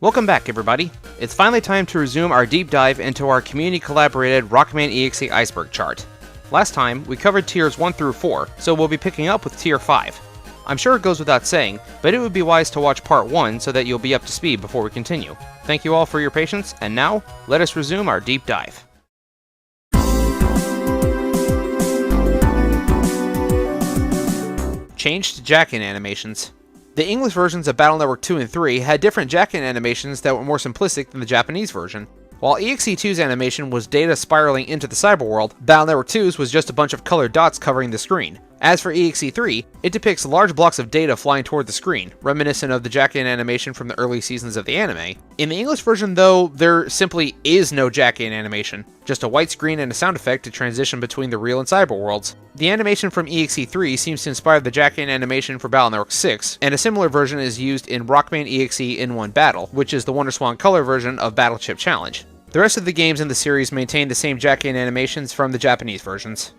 Welcome back, everybody. It's finally time to resume our deep dive into our community-collaborated Rockman EXE Iceberg chart. Last time, we covered tiers 1 through 4, so we'll be picking up with tier 5. I'm sure it goes without saying, but it would be wise to watch part 1 so that you'll be up to speed before we continue. Thank you all for your patience, and now, let us resume our deep dive. Changed jack-in animations. The English versions of Battle Network 2 and 3 had different jack-in animations that were more simplistic than the Japanese version. While EXE2's animation was data spiraling into the cyberworld, Battle Network 2's was just a bunch of colored dots covering the screen. As for EXE3, it depicts large blocks of data flying toward the screen, reminiscent of the jack-in animation from the early seasons of the anime. In the English version, though, there simply is no jack-in animation, just a white screen and a sound effect to transition between the real and cyber worlds. The animation from EXE3 seems to inspire the jack-in animation for Battle Network 6, and a similar version is used in Rockman EXE in One Battle, which is the WonderSwan color version of Battleship Challenge. The rest of the games in the series maintain the same jack-in animations from the Japanese versions.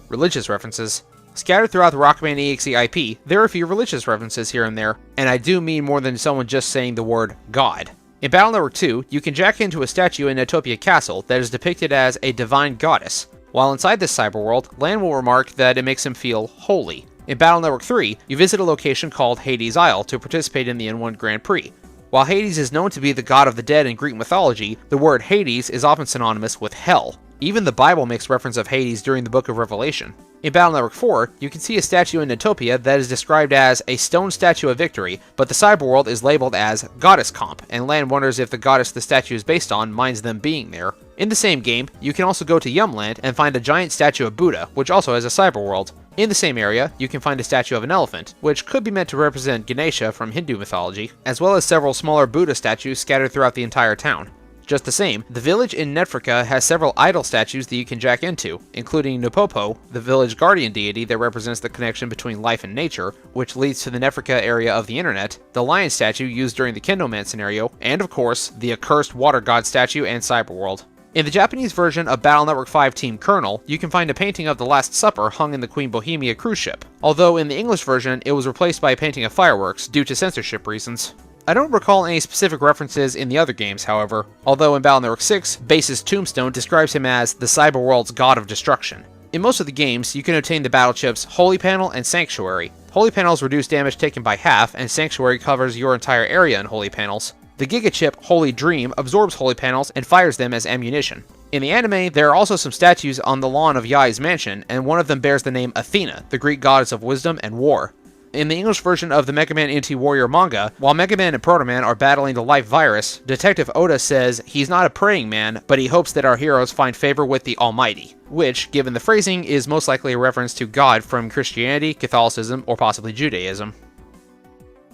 Religious references. Scattered throughout the Rockman EXE IP, there are a few religious references here and there, and I do mean more than someone just saying the word God. In Battle Network 2, you can jack into a statue in Utopia Castle that is depicted as a divine goddess. While inside this cyberworld, Lan will remark that it makes him feel holy. In Battle Network 3, you visit a location called Hades Isle to participate in the N1 Grand Prix. While Hades is known to be the god of the dead in Greek mythology, the word Hades is often synonymous with hell. Even the Bible makes reference of Hades during the Book of Revelation. In Battle Network 4, you can see a statue in Utopia that is described as a stone statue of victory, but the cyberworld is labeled as Goddess Comp, and Lan wonders if the goddess the statue is based on minds them being there. In the same game, you can also go to Yumland and find a giant statue of Buddha, which also has a cyberworld. In the same area, you can find a statue of an elephant, which could be meant to represent Ganesha from Hindu mythology, as well as several smaller Buddha statues scattered throughout the entire town. Just the same, the village in Netfrika has several idol statues that you can jack into, including Nupopo, the village guardian deity that represents the connection between life and nature, which leads to the Netfrika area of the internet, the lion statue used during the Kendoman scenario, and of course, the accursed water god statue and cyberworld. In the Japanese version of Battle Network 5 Team Colonel, you can find a painting of the Last Supper hung in the Queen Bohemia cruise ship, although in the English version it was replaced by a painting of fireworks due to censorship reasons. I don't recall any specific references in the other games, however, although in Battle Network 6, Base's tombstone describes him as the cyberworld's god of destruction. In most of the games, you can obtain the battleships Holy Panel and Sanctuary. Holy Panels reduce damage taken by half, and Sanctuary covers your entire area in Holy Panels. The Gigachip Holy Dream absorbs Holy Panels and fires them as ammunition. In the anime, there are also some statues on the lawn of Yai's mansion, and one of them bears the name Athena, the Greek goddess of wisdom and war. In the English version of the Mega Man Anti-Warrior manga, while Mega Man and Proto Man are battling the life virus, Detective Oda says he's not a praying man, but he hopes that our heroes find favor with the Almighty, which, given the phrasing, is most likely a reference to God from Christianity, Catholicism, or possibly Judaism.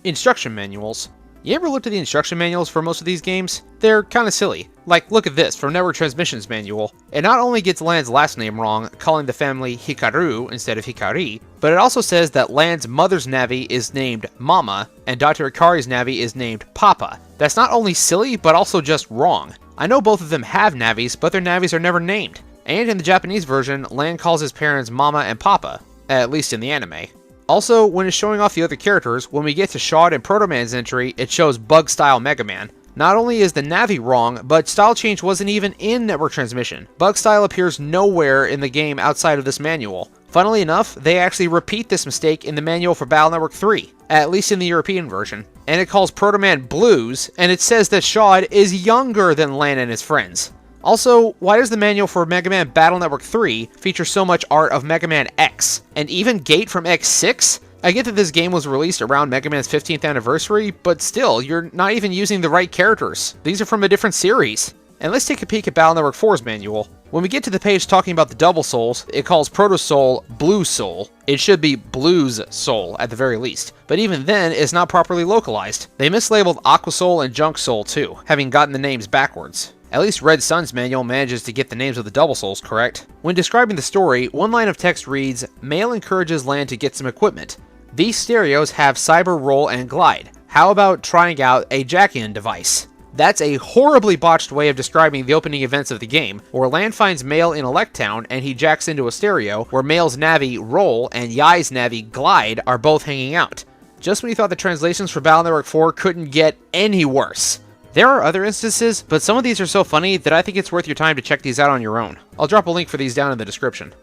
Instruction manuals. You ever looked at the instruction manuals for most of these games? They're kinda silly. Like, look at this, from Network Transmission's manual. It not only gets Lan's last name wrong, calling the family Hikaru instead of Hikari, but it also says that Lan's mother's Navi is named Mama, and Dr. Ikari's Navi is named Papa. That's not only silly, but also just wrong. I know both of them have Navis, but their Navis are never named. And in the Japanese version, Lan calls his parents Mama and Papa, at least in the anime. Also, when it's showing off the other characters, when we get to Shad and Proto Man's entry, it shows Bug-style Mega Man. Not only is the Navi wrong, but style change wasn't even in Network Transmission. Bug-style appears nowhere in the game outside of this manual. Funnily enough, they actually repeat this mistake in the manual for Battle Network 3, at least in the European version. And it calls Proto Man Blues, and it says that Shad is younger than Lan and his friends. Also, why does the manual for Mega Man Battle Network 3 feature so much art of Mega Man X, and even Gate from X6? I get that this game was released around Mega Man's 15th anniversary, but still, you're not even using the right characters. These are from a different series. And let's take a peek at Battle Network 4's manual. When we get to the page talking about the Double Souls, it calls Proto Soul Blue Soul. It should be Blues Soul, at the very least. But even then, it's not properly localized. They mislabeled Aqua Soul and Junk Soul too, having gotten the names backwards. At least Red Sun's manual manages to get the names of the Double Souls correct. When describing the story, one line of text reads, Mail encourages Lan to get some equipment. These stereos have cyber roll and glide. How about trying out a jack-in device? That's a horribly botched way of describing the opening events of the game, where Lan finds Mail in Electown and he jacks into a stereo where Mail's Navi Roll and Yai's Navi Glide are both hanging out. Just when you thought the translations for Battle Network 4 couldn't get any worse. There are other instances, but some of these are so funny that I think it's worth your time to check these out on your own. I'll drop a link for these down in the description.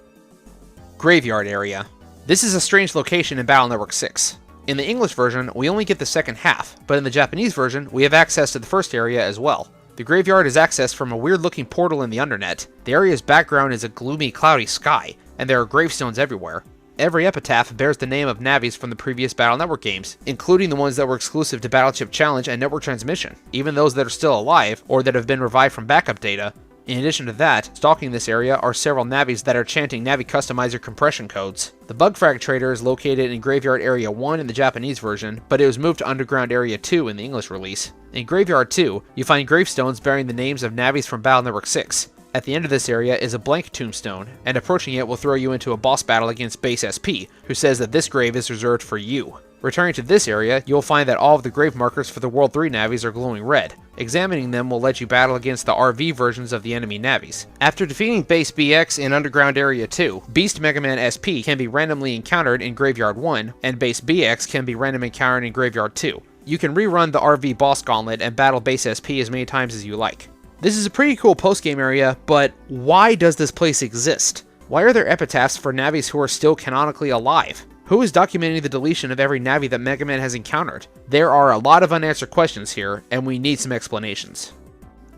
Graveyard Area. This is a strange location in Battle Network 6. In the English version, we only get the second half, but in the Japanese version, we have access to the first area as well. The graveyard is accessed from a weird-looking portal in the undernet. The area's background is a gloomy, cloudy sky, and there are gravestones everywhere. Every epitaph bears the name of navies from the previous Battle Network games, including the ones that were exclusive to Battleship Challenge and Network Transmission, even those that are still alive, or that have been revived from backup data. In addition to that, stalking this area are several navies that are chanting Navi Customizer compression codes. The Bugfrag Trader is located in Graveyard Area 1 in the Japanese version, but it was moved to Underground Area 2 in the English release. In Graveyard 2, you find gravestones bearing the names of navies from Battle Network 6. At the end of this area is a blank tombstone, and approaching it will throw you into a boss battle against Base SP, who says that this grave is reserved for you. Returning to this area, you will find that all of the grave markers for the World 3 navies are glowing red. Examining them will let you battle against the RV versions of the enemy navies. After defeating Base BX in Underground Area 2, Beast Mega Man SP can be randomly encountered in Graveyard 1, and Base BX can be randomly encountered in Graveyard 2. You can rerun the RV boss gauntlet and battle Base SP as many times as you like. This is a pretty cool post-game area, but why does this place exist? Why are there epitaphs for navies who are still canonically alive? Who is documenting the deletion of every navi that Mega Man has encountered? There are a lot of unanswered questions here, and we need some explanations.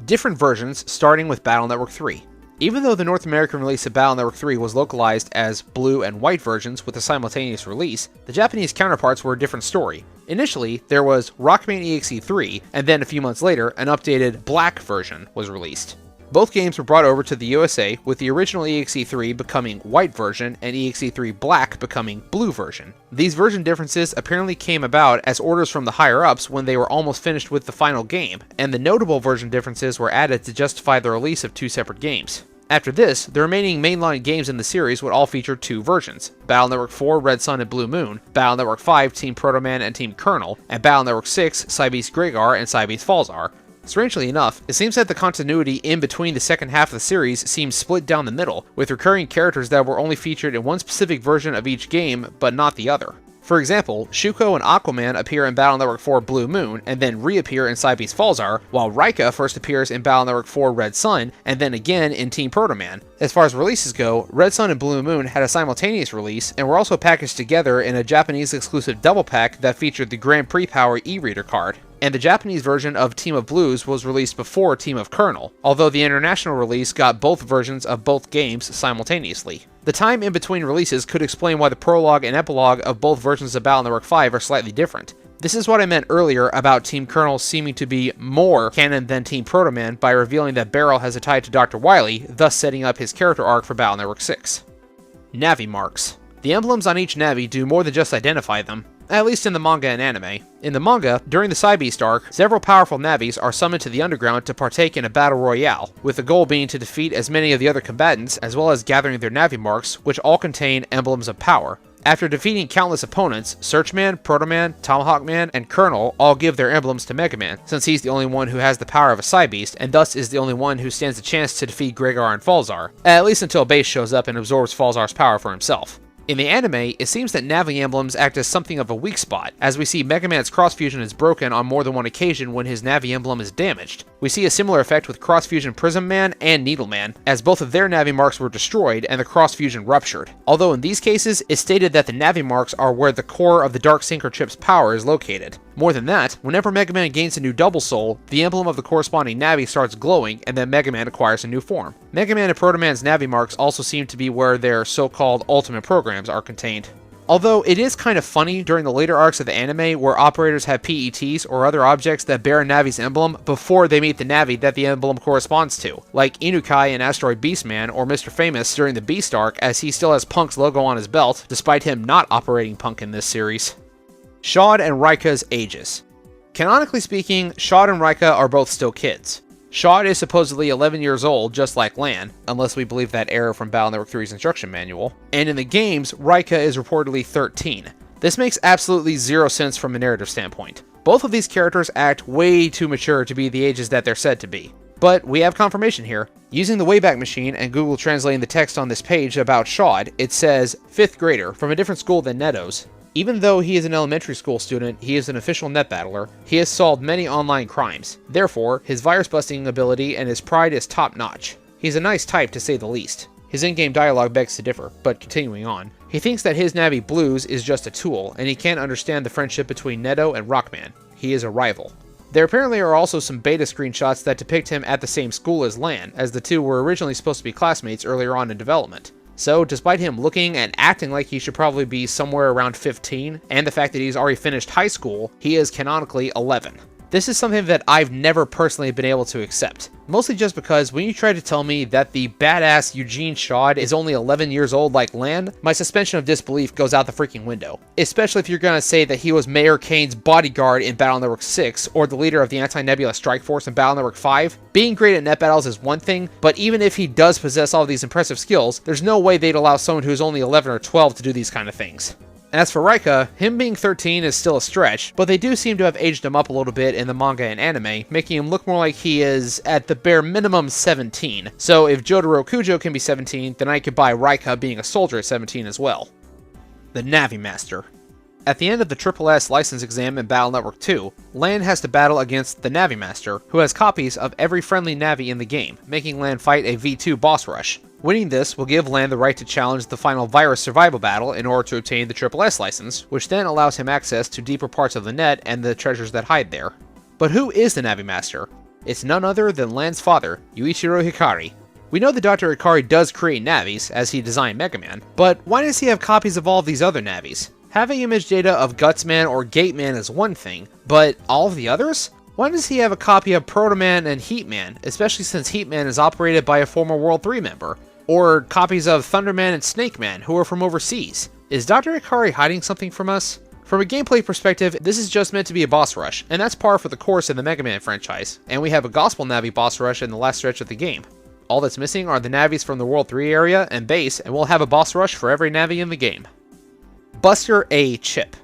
Different versions, starting with Battle Network 3. Even though the North American release of Battle Network 3 was localized as blue and white versions with a simultaneous release, the Japanese counterparts were a different story. Initially, there was Rockman EXE 3, and then a few months later, an updated black version was released. Both games were brought over to the USA, with the original EXE3 becoming white version and EXE3 Black becoming blue version. These version differences apparently came about as orders from the higher-ups when they were almost finished with the final game, and the notable version differences were added to justify the release of two separate games. After this, the remaining mainline games in the series would all feature two versions: Battle Network 4 Red Sun and Blue Moon, Battle Network 5 Team Proto Man and Team Colonel, and Battle Network 6 Cybeast Gregar and Cybeast Falzar. Strangely enough, it seems that the continuity in between the second half of the series seems split down the middle, with recurring characters that were only featured in one specific version of each game, but not the other. For example, Shuko and Aquaman appear in Battle Network 4 Blue Moon, and then reappear in Cybeast Falzar, while Rika first appears in Battle Network 4 Red Sun, and then again in Team Proto Man. As far as releases go, Red Sun and Blue Moon had a simultaneous release, and were also packaged together in a Japanese exclusive double pack that featured the Grand Prix Power e-reader card. And the Japanese version of Team of Blues was released before Team of Colonel, although the international release got both versions of both games simultaneously. The time in between releases could explain why the prologue and epilogue of both versions of Battle Network 5 are slightly different. This is what I meant earlier about Team Colonel seeming to be more canon than Team Proto Man by revealing that Beryl has a tie to Dr. Wily, thus setting up his character arc for Battle Network 6. Navi Marks. The emblems on each Navi do more than just identify them, at least in the manga and anime. In the manga, during the Cybeast arc, several powerful navis are summoned to the underground to partake in a battle royale, with the goal being to defeat as many of the other combatants, as well as gathering their Navi marks, which all contain emblems of power. After defeating countless opponents, Searchman, Protoman, Tomahawkman, and Colonel all give their emblems to Mega Man, since he's the only one who has the power of a Cybeast, and thus is the only one who stands a chance to defeat Gregar and Falzar, at least until Base shows up and absorbs Falzar's power for himself. In the anime, it seems that Navi emblems act as something of a weak spot, as we see Mega Man's cross fusion is broken on more than one occasion when his Navi emblem is damaged. We see a similar effect with cross fusion Prism Man and Needle Man, as both of their Navi marks were destroyed and the cross fusion ruptured. Although in these cases, it's stated that the Navi marks are where the core of the Dark Synchro chip's power is located. More than that, whenever Mega Man gains a new Double Soul, the emblem of the corresponding Navi starts glowing, and then Mega Man acquires a new form. Mega Man and Proto Man's Navi marks also seem to be where their so-called ultimate programs are contained. Although it is kind of funny during the later arcs of the anime where operators have PETs or other objects that bear a Navi's emblem before they meet the Navi that the emblem corresponds to, like Inukai in Asteroid Beastman or Mr. Famous during the Beast arc, as he still has Punk's logo on his belt, despite him not operating Punk in this series. Shad and Rika's ages. Canonically speaking, Shad and Rika are both still kids. Shad is supposedly 11 years old, just like Lan, unless we believe that error from Battle Network 3's instruction manual, and in the games, Rika is reportedly 13. This makes absolutely zero sense from a narrative standpoint. Both of these characters act way too mature to be the ages that they're said to be. But we have confirmation here. Using the Wayback Machine and Google translating the text on this page about Shad, it says 5th grader from a different school than Neto's. Even though he is an elementary school student, he is an official net battler. He has solved many online crimes. Therefore, his virus busting ability and his pride is top notch. He's a nice type to say the least. His in-game dialogue begs to differ, but continuing on. He thinks that his Navi Blues is just a tool, and he can't understand the friendship between Neto and Rockman. He is a rival. There apparently are also some beta screenshots that depict him at the same school as Lan, as the two were originally supposed to be classmates earlier on in development. So, despite him looking and acting like he should probably be somewhere around 15, and the fact that he's already finished high school, he is canonically 11. This is something that I've never personally been able to accept. Mostly just because when you try to tell me that the badass Eugene Schad is only 11 years old like Lan, my suspension of disbelief goes out the freaking window. Especially if you're gonna say that he was Mayor Kane's bodyguard in Battle Network 6, or the leader of the Anti-Nebula Strike Force in Battle Network 5. Being great at net battles is one thing, but even if he does possess all of these impressive skills, there's no way they'd allow someone who's only 11 or 12 to do these kind of things. As for Raika, him being 13 is still a stretch, but they do seem to have aged him up a little bit in the manga and anime, making him look more like he is, at the bare minimum, 17. So if Jotaro Kujo can be 17, then I could buy Raika being a soldier at 17 as well. The Navi Master. At the end of the SSS license exam in Battle Network 2, Lan has to battle against the Navi Master, who has copies of every friendly Navi in the game, making Lan fight a V2 boss rush. Winning this will give Lan the right to challenge the final virus survival battle in order to obtain the SSS license, which then allows him access to deeper parts of the net and the treasures that hide there. But who is the Navi Master? It's none other than Lan's father, Yuichiro Hikari. We know that Dr. Hikari does create Navis, as he designed Mega Man, but why does he have copies of all of these other Navis? Having image data of Gutsman or Gateman is one thing, but all of the others? Why does he have a copy of Protoman and Heatman, especially since Heatman is operated by a former World 3 member? Or copies of Thunderman and Snakeman, who are from overseas? Is Dr. Hikari hiding something from us? From a gameplay perspective, this is just meant to be a boss rush, and that's par for the course in the Mega Man franchise, and we have a Gospel Navi boss rush in the last stretch of the game. All that's missing are the Navis from the World 3 area and base, and we'll have a boss rush for every Navi in the game. Buster A Chip.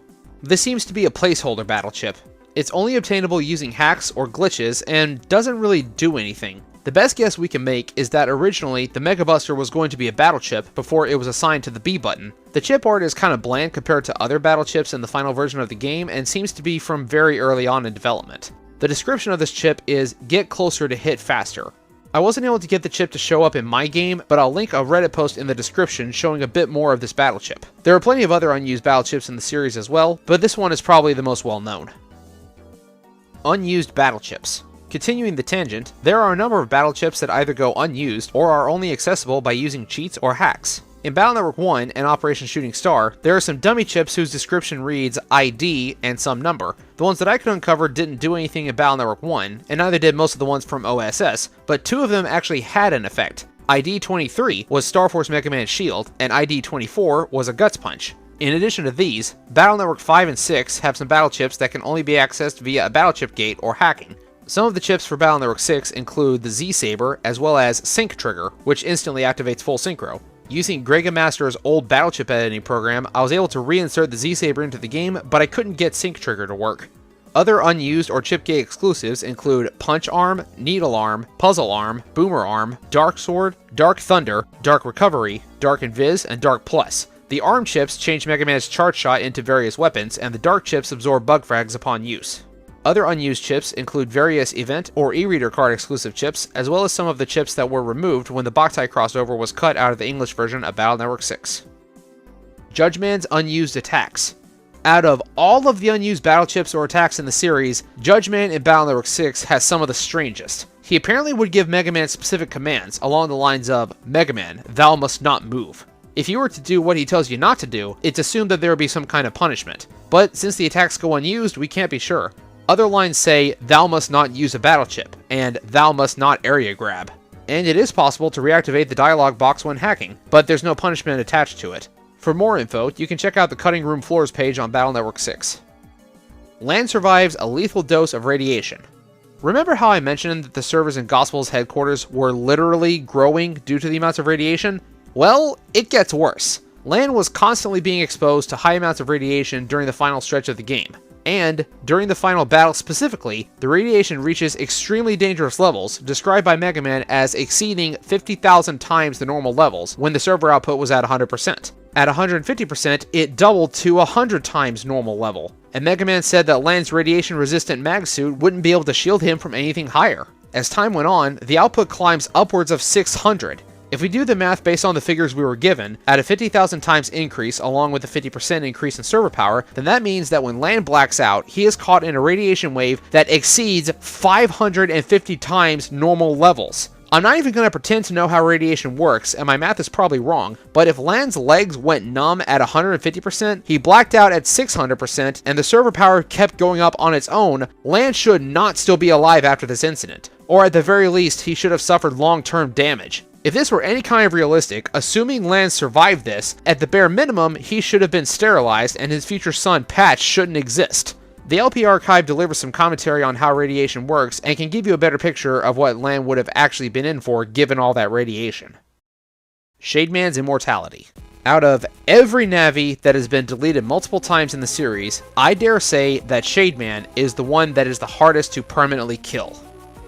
This seems to be a placeholder battle chip. It's only obtainable using hacks or glitches, and doesn't really do anything. The best guess we can make is that originally the Mega Buster was going to be a battle chip before it was assigned to the B button. The chip art is kind of bland compared to other battle chips in the final version of the game and seems to be from very early on in development. The description of this chip is "get closer to hit faster." I wasn't able to get the chip to show up in my game, but I'll link a Reddit post in the description showing a bit more of this battle chip. There are plenty of other unused battle chips in the series as well, but this one is probably the most well known. Unused battle chips. Continuing the tangent, there are a number of battle chips that either go unused or are only accessible by using cheats or hacks. In Battle Network 1 and Operation Shooting Star, there are some dummy chips whose description reads ID and some number. The ones that I could uncover didn't do anything in Battle Network 1, and neither did most of the ones from OSS, but two of them actually had an effect. ID 23 was Star Force Mega Man's shield, and ID 24 was a Guts Punch. In addition to these, Battle Network 5 and 6 have some battle chips that can only be accessed via a battle chip gate or hacking. Some of the chips for Battle Network 6 include the Z-Saber, as well as Sync Trigger, which instantly activates full synchro. Using Grega Master's old battle chip editing program, I was able to reinsert the Z-Saber into the game, but I couldn't get Sync Trigger to work. Other unused or chip gate exclusives include Punch Arm, Needle Arm, Puzzle Arm, Boomer Arm, Dark Sword, Dark Thunder, Dark Recovery, Dark Invis, and Dark Plus. The ARM chips change Mega Man's Charge Shot into various weapons, and the Dark chips absorb bug frags upon use. Other unused chips include various event or e-reader card exclusive chips, as well as some of the chips that were removed when the Boktai crossover was cut out of the English version of Battle Network 6. Judgeman's unused attacks. Out of all of the unused battle chips or attacks in the series, Judgeman in Battle Network 6 has some of the strangest. He apparently would give Mega Man specific commands along the lines of, "Mega Man, thou must not move." If you were to do what he tells you not to do, it's assumed that there would be some kind of punishment. But since the attacks go unused, we can't be sure. Other lines say, "Thou must not use a battle chip," and "Thou must not area grab." And it is possible to reactivate the dialog box when hacking, but there's no punishment attached to it. For more info, you can check out the Cutting Room Floors page on Battle Network 6. Lan survives a lethal dose of radiation. Remember how I mentioned that the servers in Gospel's headquarters were literally growing due to the amounts of radiation? Well, it gets worse. Lan was constantly being exposed to high amounts of radiation during the final stretch of the game. And, during the final battle specifically, the radiation reaches extremely dangerous levels, described by Mega Man as exceeding 50,000 times the normal levels when the server output was at 100%. At 150%, it doubled to 100 times normal level. And Mega Man said that Lan's radiation-resistant mag suit wouldn't be able to shield him from anything higher. As time went on, the output climbs upwards of 600. If we do the math based on the figures we were given, at a 50,000 times increase along with a 50% increase in server power, then that means that when Lan blacks out, he is caught in a radiation wave that exceeds 550 times normal levels. I'm not even going to pretend to know how radiation works, and my math is probably wrong, but if Lan's legs went numb at 150%, he blacked out at 600%, and the server power kept going up on its own, Lan should not still be alive after this incident. Or at the very least, he should have suffered long-term damage. If this were any kind of realistic, assuming Lan survived this, at the bare minimum, he should have been sterilized and his future son, Patch, shouldn't exist. The LP archive delivers some commentary on how radiation works and can give you a better picture of what Lan would have actually been in for given all that radiation. Shademan's immortality. Out of every Navi that has been deleted multiple times in the series, I dare say that Shademan is the one that is the hardest to permanently kill.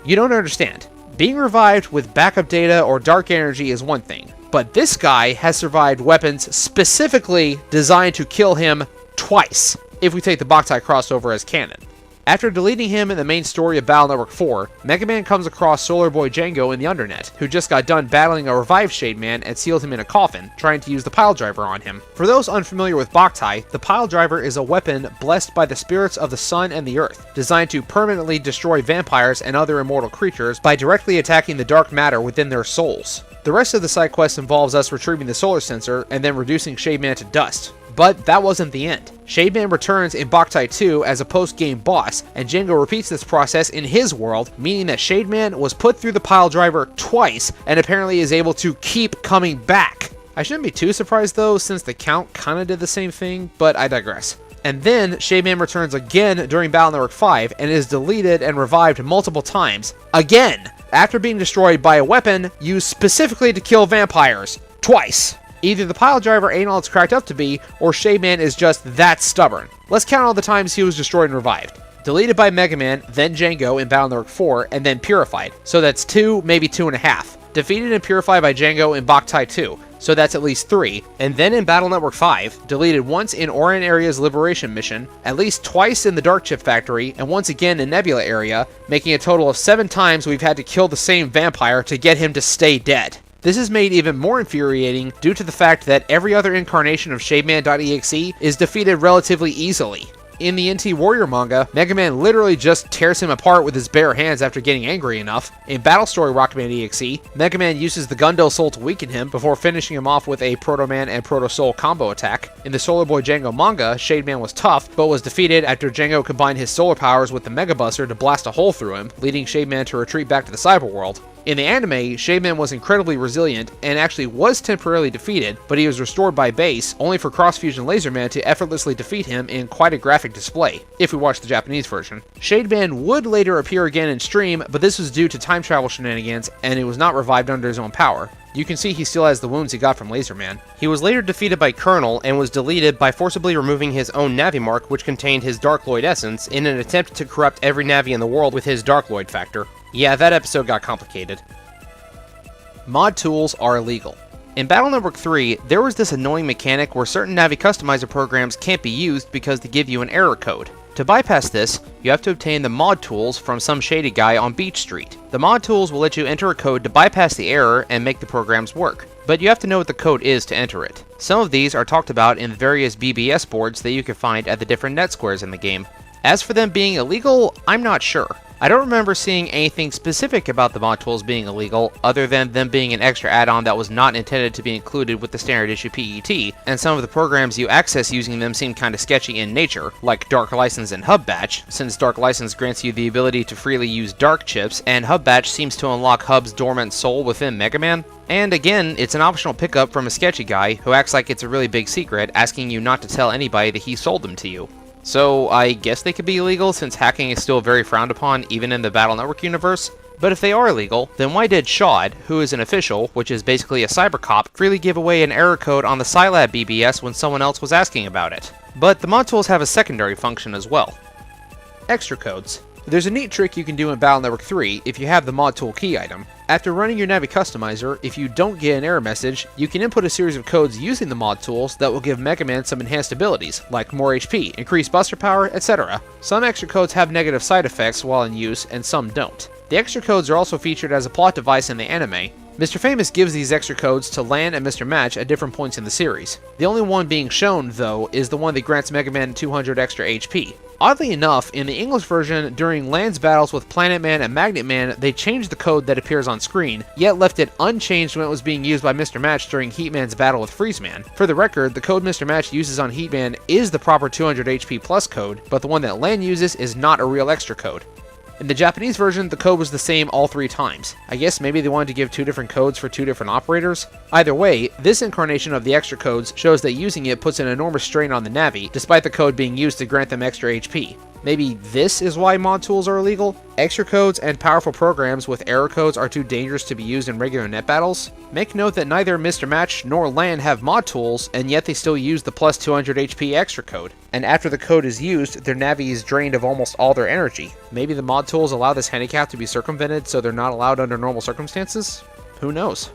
You don't understand. Being revived with backup data or dark energy is one thing, but this guy has survived weapons specifically designed to kill him twice, if we take the Boktai crossover as canon. After deleting him in the main story of Battle Network 4, Mega Man comes across Solar Boy Django in the Undernet, who just got done battling a revived Shademan and sealed him in a coffin, trying to use the Pile Driver on him. For those unfamiliar with Boktai, the Pile Driver is a weapon blessed by the spirits of the sun and the earth, designed to permanently destroy vampires and other immortal creatures by directly attacking the dark matter within their souls. The rest of the side quest involves us retrieving the solar sensor and then reducing Shademan to dust. But that wasn't the end. Shademan returns in Boktai 2 as a post-game boss, and Django repeats this process in his world, meaning that Shademan was put through the Pile Driver twice, and apparently is able to keep coming back. I shouldn't be too surprised though, since the Count kinda did the same thing, but I digress. And then, Shademan returns again during Battle Network 5, and is deleted and revived multiple times, again, after being destroyed by a weapon used specifically to kill vampires, twice. Either the Pile Driver ain't all it's cracked up to be, or Shademan is just that stubborn. Let's count all the times he was destroyed and revived. Deleted by Mega Man, then Django in Battle Network 4, and then purified. So that's 2, maybe 2.5. Defeated and purified by Django in Boktai 2. So that's at least 3. And then in Battle Network 5, deleted once in Orion Area's Liberation mission, at least twice in the Dark Chip Factory, and once again in Nebula Area, making a total of 7 times we've had to kill the same vampire to get him to stay dead. This is made even more infuriating due to the fact that every other incarnation of Shademan.exe is defeated relatively easily. In the NT Warrior manga, Mega Man literally just tears him apart with his bare hands after getting angry enough. In Battle Story Rockman EXE, Mega Man uses the Gundel Soul to weaken him before finishing him off with a Proto Man and Proto Soul combo attack. In the Solar Boy Django manga, Shademan was tough, but was defeated after Django combined his solar powers with the Mega Buster to blast a hole through him, leading Shademan to retreat back to the cyber world. In the anime, Shademan was incredibly resilient and actually was temporarily defeated, but he was restored by base, only for Cross-Fusion Laserman to effortlessly defeat him in quite a graphic display, if we watch the Japanese version. Shademan would later appear again in stream, but this was due to time travel shenanigans, and it was not revived under his own power. You can see he still has the wounds he got from Laserman. He was later defeated by Colonel and was deleted by forcibly removing his own Navi mark, which contained his Darkloid essence, in an attempt to corrupt every Navi in the world with his Darkloid factor. Yeah, that episode got complicated. Mod tools are illegal. In Battle Network 3, there was this annoying mechanic where certain Navi customizer programs can't be used because they give you an error code. To bypass this, you have to obtain the mod tools from some shady guy on Beach Street. The mod tools will let you enter a code to bypass the error and make the programs work, but you have to know what the code is to enter it. Some of these are talked about in the various BBS boards that you can find at the different net squares in the game. As for them being illegal, I'm not sure. I don't remember seeing anything specific about the mod tools being illegal, other than them being an extra add-on that was not intended to be included with the standard issue PET, and some of the programs you access using them seem kinda sketchy in nature, like Dark License and Hub Batch, since Dark License grants you the ability to freely use Dark Chips, and Hub Batch seems to unlock Hub's dormant soul within Mega Man. And again, it's an optional pickup from a sketchy guy who acts like it's a really big secret, asking you not to tell anybody that he sold them to you. So I guess they could be illegal since hacking is still very frowned upon even in the Battle Network universe. But if they are illegal, then why did Shad, who is an official, which is basically a cyber cop, freely give away an error code on the Scilab BBS when someone else was asking about it? But the mod tools have a secondary function as well. Extra codes. There's a neat trick you can do in Battle Network 3 if you have the mod tool key item. After running your Navi customizer, if you don't get an error message, you can input a series of codes using the mod tools that will give Mega Man some enhanced abilities, like more HP, increased buster power, etc. Some extra codes have negative side effects while in use, and some don't. The extra codes are also featured as a plot device in the anime. Mr. Famous gives these extra codes to Lan and Mr. Match at different points in the series. The only one being shown, though, is the one that grants Mega Man 200 extra HP. Oddly enough, in the English version, during Lan's battles with Planet Man and Magnet Man, they changed the code that appears on screen, yet left it unchanged when it was being used by Mr. Match during Heatman's battle with Freeze Man. For the record, the code Mr. Match uses on Heatman is the proper 200 HP plus code, but the one that Lan uses is not a real extra code. In the Japanese version, the code was the same all 3 times. I guess maybe they wanted to give 2 different codes for 2 different operators? Either way, this incarnation of the extra codes shows that using it puts an enormous strain on the Navi, despite the code being used to grant them extra HP. Maybe this is why mod tools are illegal? Extra codes and powerful programs with error codes are too dangerous to be used in regular net battles? Make note that neither Mr. Match nor Lan have mod tools, and yet they still use the plus 200 HP extra code. And after the code is used, their Navi is drained of almost all their energy. Maybe the mod tools allow this handicap to be circumvented so they're not allowed under normal circumstances? Who knows?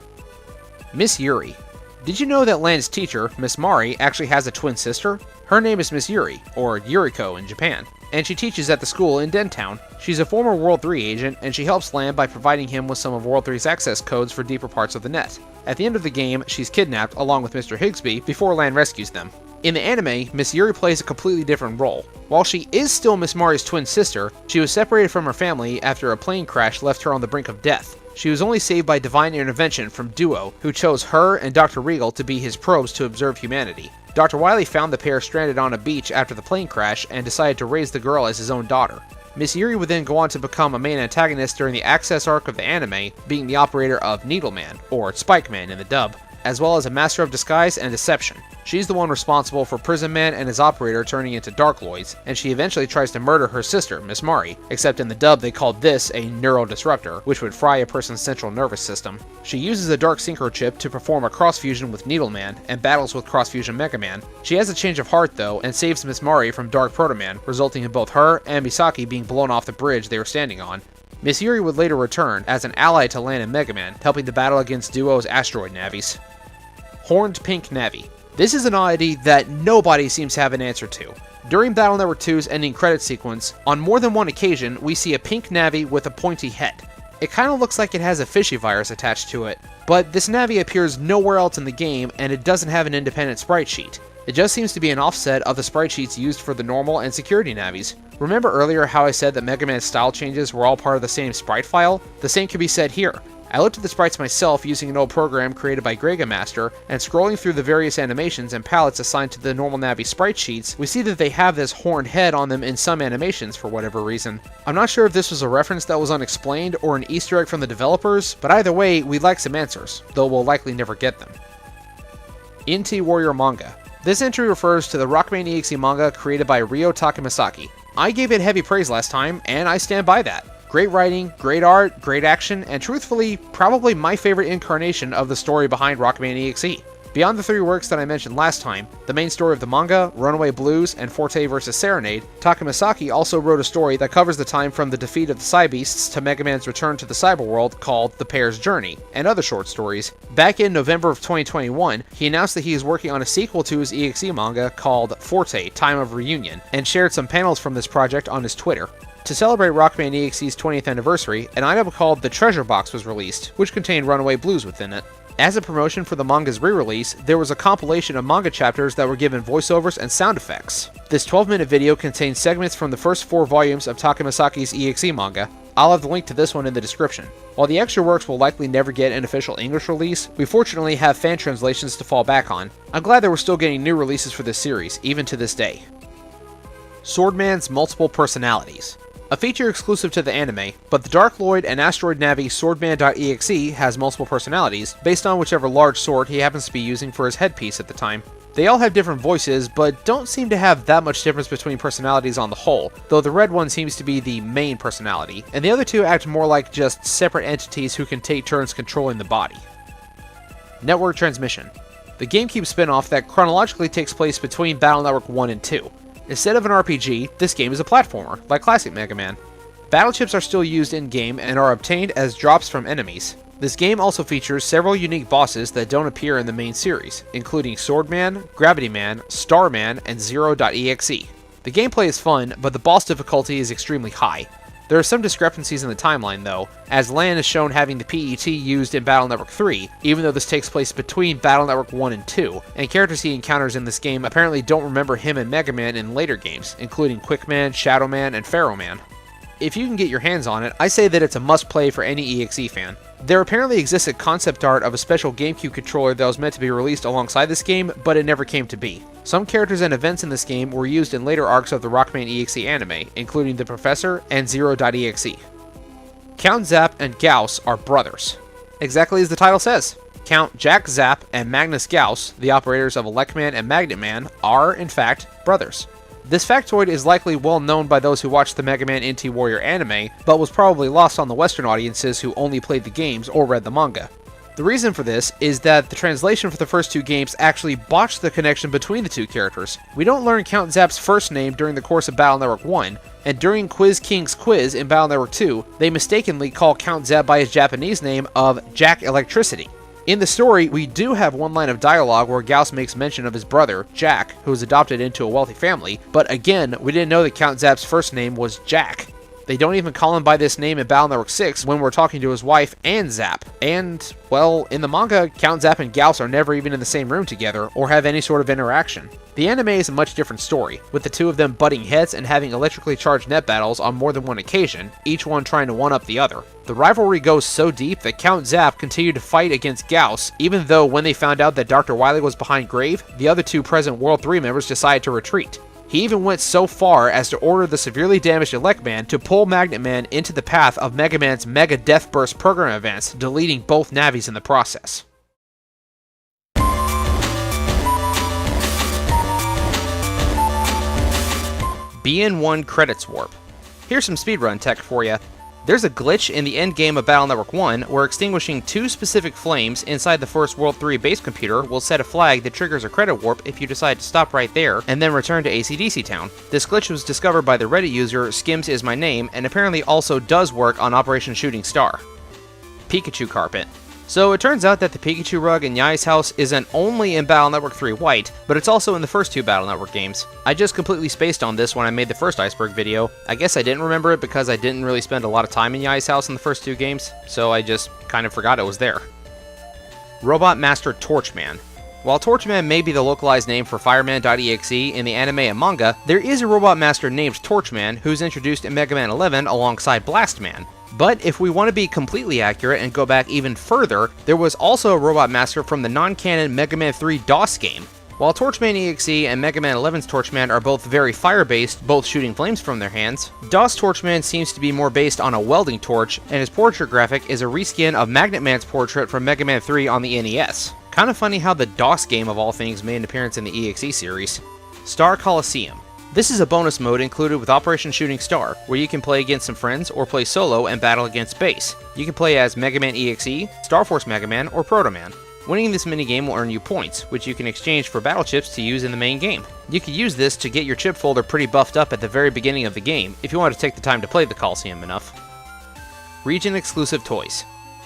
Miss Yuri. Did you know that Lan's teacher, Miss Mari, actually has a twin sister? Her name is Miss Yuri, or Yuriko in Japan, and she teaches at the school in Dentown. She's a former World 3 agent, and she helps Lan by providing him with some of World 3's access codes for deeper parts of the net. At the end of the game, she's kidnapped along with Mr. Higsby before Lan rescues them. In the anime, Miss Yuri plays a completely different role. While she is still Miss Mari's twin sister, she was separated from her family after a plane crash left her on the brink of death. She was only saved by divine intervention from Duo, who chose her and Dr. Regal to be his probes to observe humanity. Dr. Wily found the pair stranded on a beach after the plane crash and decided to raise the girl as his own daughter. Miss Yuri would then go on to become a main antagonist during the Access arc of the anime, being the operator of Needleman, or Spike Man in the dub, as well as a master of disguise and deception. She's the one responsible for Prison Man and his operator turning into Darkloids, and she eventually tries to murder her sister, Miss Mari, except in the dub they called this a neurodisruptor, which would fry a person's central nervous system. She uses a Dark Synchro chip to perform a cross-fusion with Needleman, and battles with cross-fusion Mega Man. She has a change of heart though, and saves Miss Mari from Dark Proto Man, resulting in both her and Misaki being blown off the bridge they were standing on. Miss Yuri would later return as an ally to Lan and Mega Man, helping to battle against Duo's asteroid navies. Horned Pink Navi. This is an oddity that nobody seems to have an answer to. During Battle Network 2's ending credits sequence, on more than one occasion, we see a pink Navi with a pointy head. It kinda looks like it has a fishy virus attached to it, but this Navi appears nowhere else in the game and it doesn't have an independent sprite sheet. It just seems to be an offset of the sprite sheets used for the normal and security Navis. Remember earlier how I said that Mega Man's style changes were all part of the same sprite file? The same can be said here. I looked at the sprites myself using an old program created by Grega Master, and scrolling through the various animations and palettes assigned to the normal Navi sprite sheets, we see that they have this horned head on them in some animations for whatever reason. I'm not sure if this was a reference that was unexplained or an Easter egg from the developers, but either way, we'd like some answers, though we'll likely never get them. Inti Warrior Manga. This entry refers to the Rockman EXE manga created by Ryo Takamasaki. I gave it heavy praise last time, and I stand by that. Great writing, great art, great action, and truthfully, probably my favorite incarnation of the story behind Rockman EXE. Beyond the 3 works that I mentioned last time, the main story of the manga, Runaway Blues, and Forte vs. Serenade, Takamasaki also wrote a story that covers the time from the defeat of the Cybeasts to Mega Man's return to the cyberworld called The Pair's Journey, and other short stories. Back in November of 2021, he announced that he is working on a sequel to his EXE manga called Forte, Time of Reunion, and shared some panels from this project on his Twitter. To celebrate Rockman EXE's 20th anniversary, an item called The Treasure Box was released, which contained Runaway Blues within it. As a promotion for the manga's re-release, there was a compilation of manga chapters that were given voiceovers and sound effects. This 12-minute video contains segments from the first 4 volumes of Takamasaki's EXE manga. I'll have the link to this one in the description. While the extra works will likely never get an official English release, we fortunately have fan translations to fall back on. I'm glad that we're still getting new releases for this series, even to this day. Swordman's Multiple Personalities. A feature exclusive to the anime, but the Darkloid and Asteroid Navi Swordman.exe has multiple personalities, based on whichever large sword he happens to be using for his headpiece at the time. They all have different voices, but don't seem to have that much difference between personalities on the whole, though the red one seems to be the main personality, and the other 2 act more like just separate entities who can take turns controlling the body. Network Transmission. The GameCube spin-off that chronologically takes place between Battle Network 1 and 2. Instead of an RPG, this game is a platformer, like classic Mega Man. Battle chips are still used in-game and are obtained as drops from enemies. This game also features several unique bosses that don't appear in the main series, including Swordman, Gravity Man, Starman, and Zero.exe. The gameplay is fun, but the boss difficulty is extremely high. There are some discrepancies in the timeline though, as Lan is shown having the PET used in Battle Network 3, even though this takes place between Battle Network 1 and 2, and characters he encounters in this game apparently don't remember him and Mega Man in later games, including Quickman, Shadow Man, and Pharaoh Man. If you can get your hands on it, I say that it's a must-play for any EXE fan. There apparently existed concept art of a special GameCube controller that was meant to be released alongside this game, but it never came to be. Some characters and events in this game were used in later arcs of the Rockman EXE anime, including the Professor and Zero.exe. Count Zapp and Gauss are brothers. Exactly as the title says. Count Jack Zapp and Magnus Gauss, the operators of Electman and Magnet Man, are, in fact, brothers. This factoid is likely well known by those who watched the Mega Man NT Warrior anime, but was probably lost on the Western audiences who only played the games or read the manga. The reason for this is that the translation for the first two games actually botched the connection between the two characters. We don't learn Count Zapp's first name during the course of Battle Network 1, and during Quiz King's quiz in Battle Network 2, they mistakenly call Count Zapp by his Japanese name of Jack Electricity. In the story, we do have one line of dialogue where Gauss makes mention of his brother, Jack, who was adopted into a wealthy family, but again, we didn't know that Count Zapp's first name was Jack. They don't even call him by this name in Battle Network 6 when we're talking to his wife and Zapp. And, well, in the manga, Count Zapp and Gauss are never even in the same room together or have any sort of interaction. The anime is a much different story, with the two of them butting heads and having electrically charged net battles on more than one occasion, each one trying to one-up the other. The rivalry goes so deep that Count Zapp continued to fight against Gauss, even though when they found out that Dr. Wily was behind Grave, the other two present World 3 members decided to retreat. He even went so far as to order the severely damaged Electman to pull Magnet Man into the path of Mega Man's Mega Death Burst program events, deleting both Navis in the process. BN1 Credits Warp. Here's some speedrun tech for you. There's a glitch in the endgame of Battle Network 1 where extinguishing two specific flames inside the first World 3 base computer will set a flag that triggers a credit warp if you decide to stop right there and then return to AC/DC Town. This glitch was discovered by the Reddit user Skims Is My Name and apparently also does work on Operation Shooting Star. Pikachu Carpet. So it turns out that the Pikachu rug in Yai's house isn't only in Battle Network 3 White, but it's also in the first two Battle Network games. I just completely spaced on this when I made the first Iceberg video. I guess I didn't remember it because I didn't really spend a lot of time in Yai's house in the first two games, so I just kind of forgot it was there. Robot Master Torchman. While Torchman may be the localized name for Fireman.exe in the anime and manga, there is a Robot Master named Torchman who's introduced in Mega Man 11 alongside Blastman. But if we want to be completely accurate and go back even further, there was also a Robot Master from the non-canon Mega Man 3 DOS game. While Torchman EXE and Mega Man 11's Torchman are both very fire-based, both shooting flames from their hands, DOS Torchman seems to be more based on a welding torch, and his portrait graphic is a reskin of Magnet Man's portrait from Mega Man 3 on the NES. Kind of funny how the DOS game of all things made an appearance in the EXE series. Star Coliseum. This is a bonus mode included with Operation Shooting Star, where you can play against some friends or play solo and battle against base. You can play as Mega Man EXE, Star Force Mega Man, or Proto Man. Winning this minigame will earn you points, which you can exchange for battle chips to use in the main game. You can use this to get your chip folder pretty buffed up at the very beginning of the game, if you want to take the time to play the Coliseum enough. Region exclusive toys.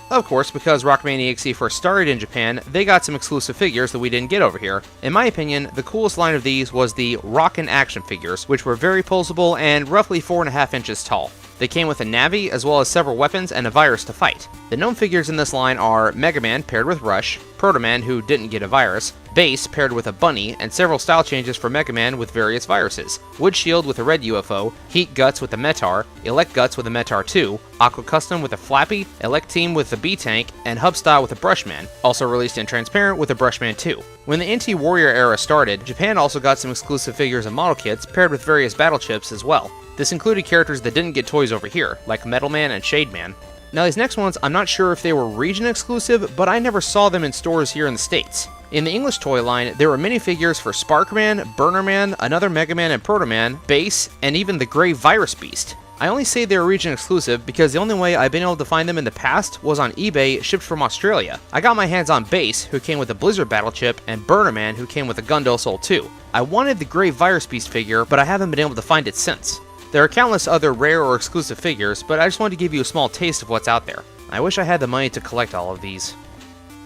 Of course, because Rockman EXE first started in Japan, they got some exclusive figures that we didn't get over here. In my opinion, the coolest line of these was the Rockin' action figures, which were very posable and roughly 4.5 inches tall. They came with a Navi, as well as several weapons and a virus to fight. The known figures in this line are Mega Man paired with Rush, Proto Man who didn't get a virus, Base paired with a Bunny, and several style changes for Mega Man with various viruses. Wood Shield with a red UFO, Heat Guts with a Metar, Elect Guts with a Metar 2, Aqua Custom with a Flappy, Elect Team with the B-Tank, and Hub Style with a Brushman, also released in Transparent with a Brushman 2. When the NT Warrior era started, Japan also got some exclusive figures and model kits paired with various battle chips as well. This included characters that didn't get toys over here, like Metal Man and Shade Man. Now these next ones, I'm not sure if they were region exclusive, but I never saw them in stores here in the States. In the English toy line, there were minifigures for Sparkman, Burner Man, another Mega Man and Proto Man, Base, and even the Grey Virus Beast. I only say they were region exclusive because the only way I've been able to find them in the past was on eBay shipped from Australia. I got my hands on Base, who came with a Blizzard Battle Chip, and Burner Man, who came with a Gundel Soul 2. I wanted the Grey Virus Beast figure, but I haven't been able to find it since. There are countless other rare or exclusive figures, but I just wanted to give you a small taste of what's out there. I wish I had the money to collect all of these.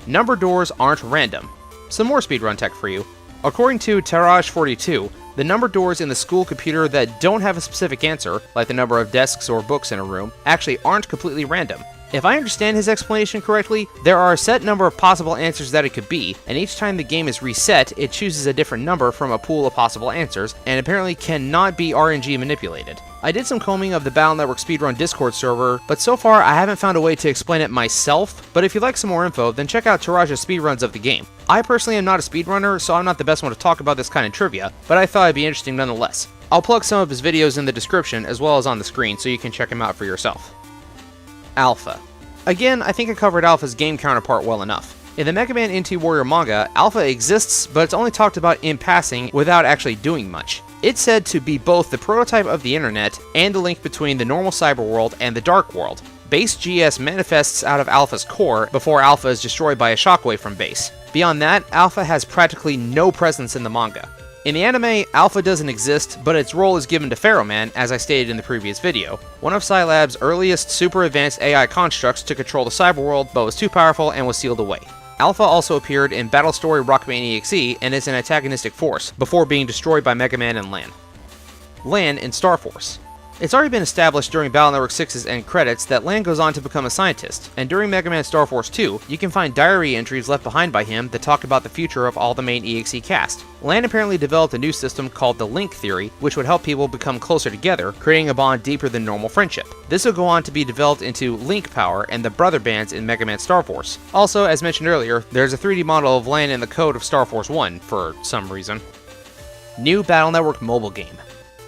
Number doors aren't random. Some more speedrun tech for you. According to Taraj42, the number doors in the school computer that don't have a specific answer, like the number of desks or books in a room, actually aren't completely random. If I understand his explanation correctly, there are a set number of possible answers that it could be, and each time the game is reset, it chooses a different number from a pool of possible answers, and apparently cannot be RNG manipulated. I did some combing of the Battle Network Speedrun Discord server, but so far I haven't found a way to explain it myself, but if you'd like some more info, then check out Taraj's speedruns of the game. I personally am not a speedrunner, so I'm not the best one to talk about this kind of trivia, but I thought it'd be interesting nonetheless. I'll plug some of his videos in the description as well as on the screen so you can check him out for yourself. Alpha. Again, I think I covered Alpha's game counterpart well enough. In the Mega Man NT Warrior manga, Alpha exists, but it's only talked about in passing without actually doing much. It's said to be both the prototype of the internet and the link between the normal cyber world and the dark world. Base GS manifests out of Alpha's core before Alpha is destroyed by a shockwave from Base. Beyond that, Alpha has practically no presence in the manga. In the anime, Alpha doesn't exist, but its role is given to Pharaoh Man, as I stated in the previous video, one of Scilab's earliest super advanced AI constructs to control the cyberworld, but was too powerful and was sealed away. Alpha also appeared in Battle Story Rockman EXE and is an antagonistic force, before being destroyed by Mega Man and Lan. Lan in Star Force. It's already been established during Battle Network 6's end credits that Lan goes on to become a scientist, and during Mega Man Star Force 2, you can find diary entries left behind by him that talk about the future of all the main EXE cast. Lan apparently developed a new system called the Link Theory, which would help people become closer together, creating a bond deeper than normal friendship. This would go on to be developed into Link Power and the Brother Bands in Mega Man Star Force. Also, as mentioned earlier, there's a 3D model of Lan in the code of Star Force 1, for some reason. New Battle Network mobile game.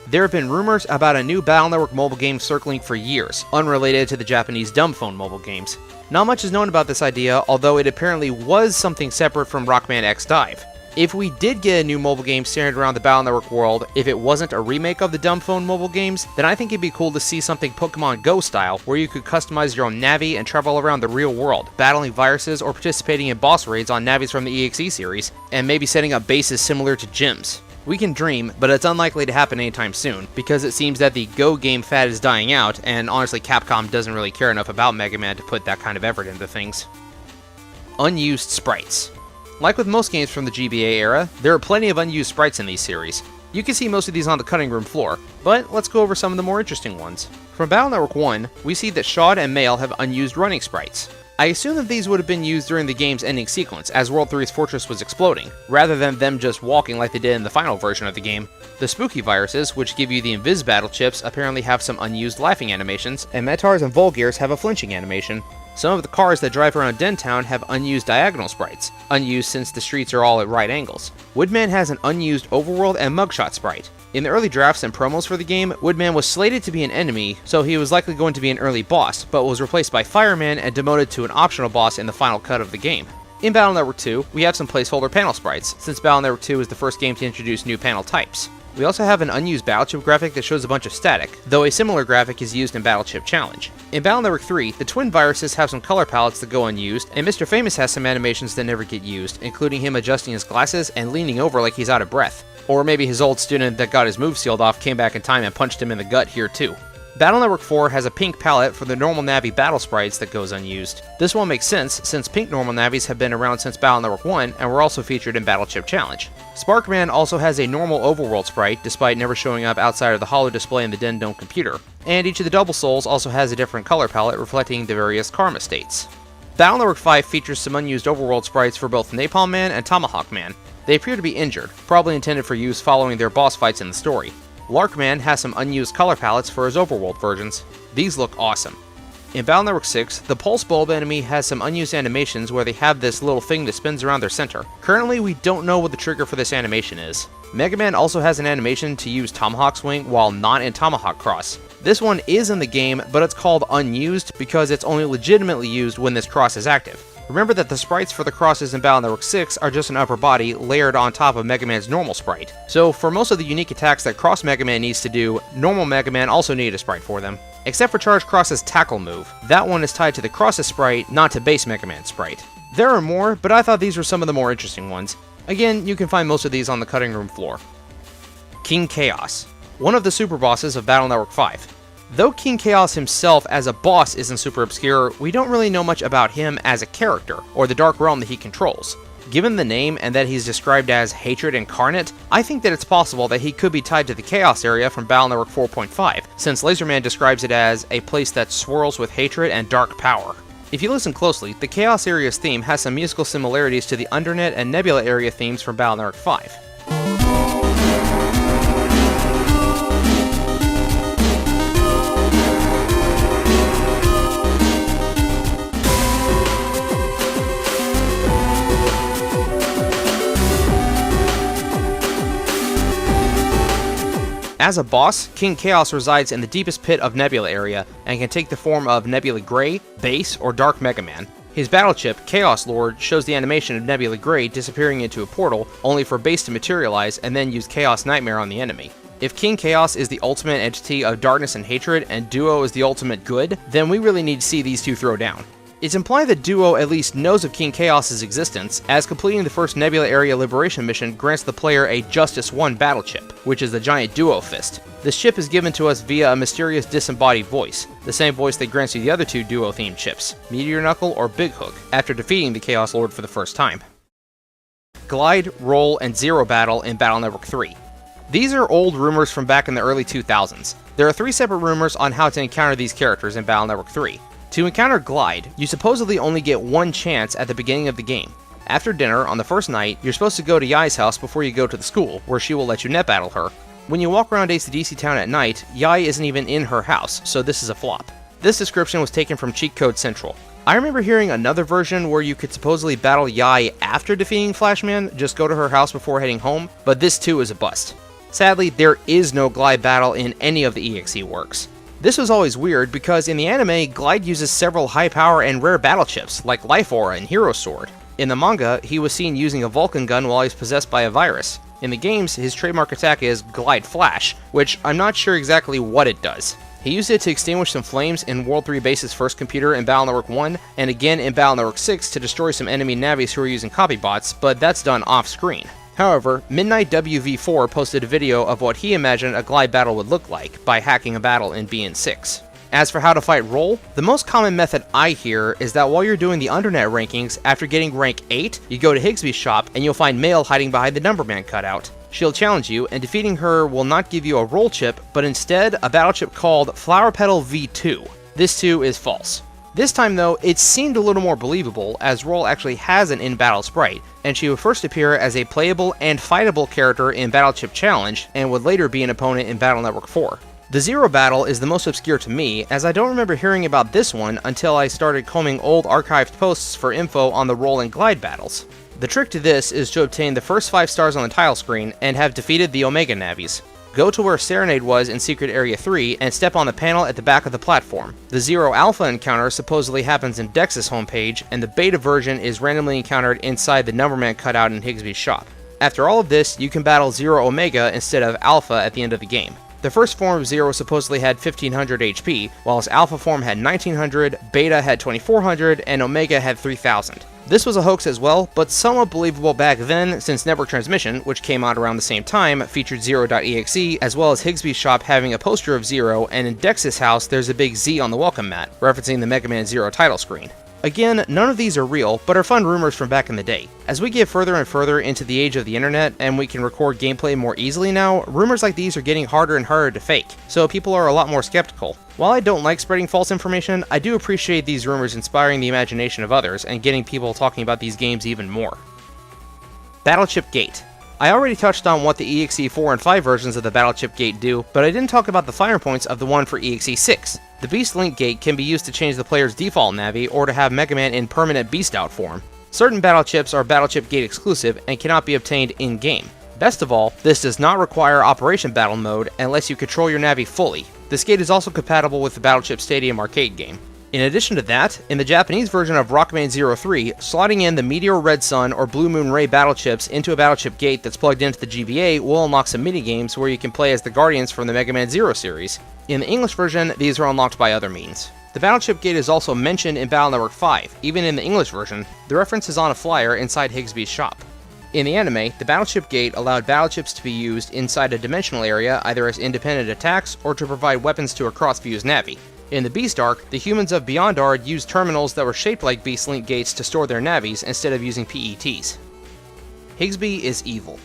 There have been rumors about a new Battle Network mobile game circling for years, unrelated to the Japanese dumb phone mobile games. Not much is known about this idea, although it apparently was something separate from Rockman EXE Dive. If we did get a new mobile game centered around the Battle Network world, if it wasn't a remake of the dumb phone mobile games, then I think it'd be cool to see something Pokemon Go style, where you could customize your own Navi and travel around the real world, battling viruses or participating in boss raids on Navis from the EXE series, and maybe setting up bases similar to gyms. We can dream, but it's unlikely to happen anytime soon, because it seems that the Go game fad is dying out, and honestly Capcom doesn't really care enough about Mega Man to put that kind of effort into things. Unused sprites. Like with most games from the GBA era, there are plenty of unused sprites in these series. You can see most of these on the cutting room floor, but let's go over some of the more interesting ones. From Battle Network 1, we see that Shad and Mail have unused running sprites. I assume that these would have been used during the game's ending sequence, as World 3's fortress was exploding, rather than them just walking like they did in the final version of the game. The spooky viruses, which give you the Invis battle chips, apparently have some unused laughing animations, and Metars and Volgears have a flinching animation. Some of the cars that drive around Dentown have unused diagonal sprites, unused since the streets are all at right angles. Woodman has an unused overworld and mugshot sprite. In the early drafts and promos for the game, Woodman was slated to be an enemy, so he was likely going to be an early boss, but was replaced by Fireman and demoted to an optional boss in the final cut of the game. In Battle Network 2, we have some placeholder panel sprites, since Battle Network 2 is the first game to introduce new panel types. We also have an unused Battle Chip graphic that shows a bunch of static, though a similar graphic is used in Battle Chip Challenge. In Battle Network 3, the twin viruses have some color palettes that go unused, and Mr. Famous has some animations that never get used, including him adjusting his glasses and leaning over like he's out of breath. Or maybe his old student that got his move sealed off came back in time and punched him in the gut here too. Battle Network 4 has a pink palette for the normal Navi battle sprites that goes unused. This one makes sense, since pink normal Navis have been around since Battle Network 1 and were also featured in Battle Chip Challenge. Sparkman also has a normal overworld sprite, despite never showing up outside of the holo display in the Den Dome computer. And each of the Double Souls also has a different color palette reflecting the various karma states. Battle Network 5 features some unused overworld sprites for both Napalm Man and Tomahawk Man. They appear to be injured, probably intended for use following their boss fights in the story. Larkman has some unused color palettes for his overworld versions. These look awesome. In Battle Network 6, the Pulse Bulb enemy has some unused animations where they have this little thing that spins around their center. Currently, we don't know what the trigger for this animation is. Mega Man also has an animation to use Tomahawk Swing while not in Tomahawk Cross. This one is in the game, but it's called unused because it's only legitimately used when this cross is active. Remember that the sprites for the crosses in Battle Network 6 are just an upper body layered on top of Mega Man's normal sprite. So for most of the unique attacks that Cross Mega Man needs to do, normal Mega Man also needed a sprite for them. Except for Charge Cross's tackle move. That one is tied to the Cross's sprite, not to base Mega Man's sprite. There are more, but I thought these were some of the more interesting ones. Again, you can find most of these on the cutting room floor. King Chaos. one of the super bosses of Battle Network 5. Though King Chaos himself as a boss isn't super obscure, we don't really know much about him as a character, or the Dark Realm that he controls. Given the name and that he's described as Hatred Incarnate, I think that it's possible that he could be tied to the Chaos area from Battle Network 4.5, since Laserman describes it as a place that swirls with hatred and dark power. If you listen closely, the Chaos area's theme has some musical similarities to the Undernet and Nebula area themes from Battle Network 5. As a boss, King Chaos resides in the deepest pit of Nebula area, and can take the form of Nebula Grey, Base, or Dark Mega Man. His battle chip, Chaos Lord, shows the animation of Nebula Grey disappearing into a portal, only for Base to materialize and then use Chaos Nightmare on the enemy. If King Chaos is the ultimate entity of darkness and hatred, and Duo is the ultimate good, then we really need to see these two throw down. It's implied that Duo at least knows of King Chaos' existence, as completing the first Nebula Area Liberation mission grants the player a Justice 1 battle chip, which is the giant Duo Fist. This chip is given to us via a mysterious disembodied voice, the same voice that grants you the other two Duo-themed chips, Meteor Knuckle or Big Hook, after defeating the Chaos Lord for the first time. Glide, Roll, and Zero Battle in Battle Network 3. These are old rumors from back in the early 2000s. There are 3 separate rumors on how to encounter these characters in Battle Network 3. To encounter Glide, you supposedly only get one chance at the beginning of the game. After dinner, on the first night, you're supposed to go to Yai's house before you go to the school, where she will let you net battle her. When you walk around AC/DC Town at night, Yai isn't even in her house, so this is a flop. This description was taken from Cheat Code Central. I remember hearing another version where you could supposedly battle Yai after defeating Flashman, just go to her house before heading home, but this too is a bust. Sadly, there is no Glide battle in any of the EXE works. This was always weird because in the anime, Glide uses several high power and rare battle chips, like Life Aura and Hero Sword. In the manga, he was seen using a Vulcan gun while he's possessed by a virus. In the games, his trademark attack is Glide Flash, which I'm not sure exactly what it does. He used it to extinguish some flames in World 3 Base's first computer in Battle Network 1, and again in Battle Network 6 to destroy some enemy navis who are using copy bots, but that's done off-screen. However, Midnight WV4 posted a video of what he imagined a Glide battle would look like by hacking a battle in BN6. As for how to fight Roll, the most common method I hear is that while you're doing the Undernet rankings, after getting rank 8, you go to Higsby's shop and you'll find Mail hiding behind the Numberman cutout. She'll challenge you, and defeating her will not give you a Roll chip, but instead a battle chip called Flower Petal V2. This too is false. This time though, it seemed a little more believable, as Roll actually has an in-battle sprite, and she would first appear as a playable and fightable character in Battle Chip Challenge, and would later be an opponent in Battle Network 4. The Zero battle is the most obscure to me, as I don't remember hearing about this one until I started combing old archived posts for info on the Roll and Glide battles. The trick to this is to obtain the first 5 stars on the tile screen and have defeated the Omega Navis. Go to where Serenade was in Secret Area 3 and step on the panel at the back of the platform. The Zero Alpha encounter supposedly happens in Dex's homepage, and the beta version is randomly encountered inside the Numberman cutout in Higsby's shop. After all of this, you can battle Zero Omega instead of Alpha at the end of the game. The first form of Zero supposedly had 1500 HP, while its Alpha form had 1900, Beta had 2400, and Omega had 3000. This was a hoax as well, but somewhat believable back then, since Network Transmission, which came out around the same time, featured Zero.exe, as well as Higsby's shop having a poster of Zero, and in Dex's house there's a big Z on the welcome mat, referencing the Mega Man Zero title screen. Again, none of these are real, but are fun rumors from back in the day. As we get further and further into the age of the internet, and we can record gameplay more easily now, rumors like these are getting harder and harder to fake, so people are a lot more skeptical. While I don't like spreading false information, I do appreciate these rumors inspiring the imagination of others and getting people talking about these games even more. Battle Chip Gate. I already touched on what the EXE 4 and 5 versions of the Battle Chip Gate do, but I didn't talk about the finer points of the one for EXE 6. The Beast Link Gate can be used to change the player's default Navi or to have Mega Man in permanent Beast Out form. Certain Battle Chips are Battle Chip Gate exclusive and cannot be obtained in-game. Best of all, this does not require Operation Battle Mode and lets you control your Navi fully. This gate is also compatible with the Battle Chip Stadium arcade game. In addition to that, in the Japanese version of Rockman 03, slotting in the Meteor Red Sun or Blue Moon Ray battle chips into a battle chip gate that's plugged into the GBA will unlock some minigames where you can play as the Guardians from the Mega Man Zero series. In the English version, these are unlocked by other means. The battle chip gate is also mentioned in Battle Network 5, even in the English version. The reference is on a flyer inside Higsby's shop. In the anime, the battleship gate allowed battleships to be used inside a dimensional area either as independent attacks or to provide weapons to a cross-fused navy. In the Beast arc, the humans of Beyondard used terminals that were shaped like Beast Link gates to store their navies instead of using PETs. Higsby is evil.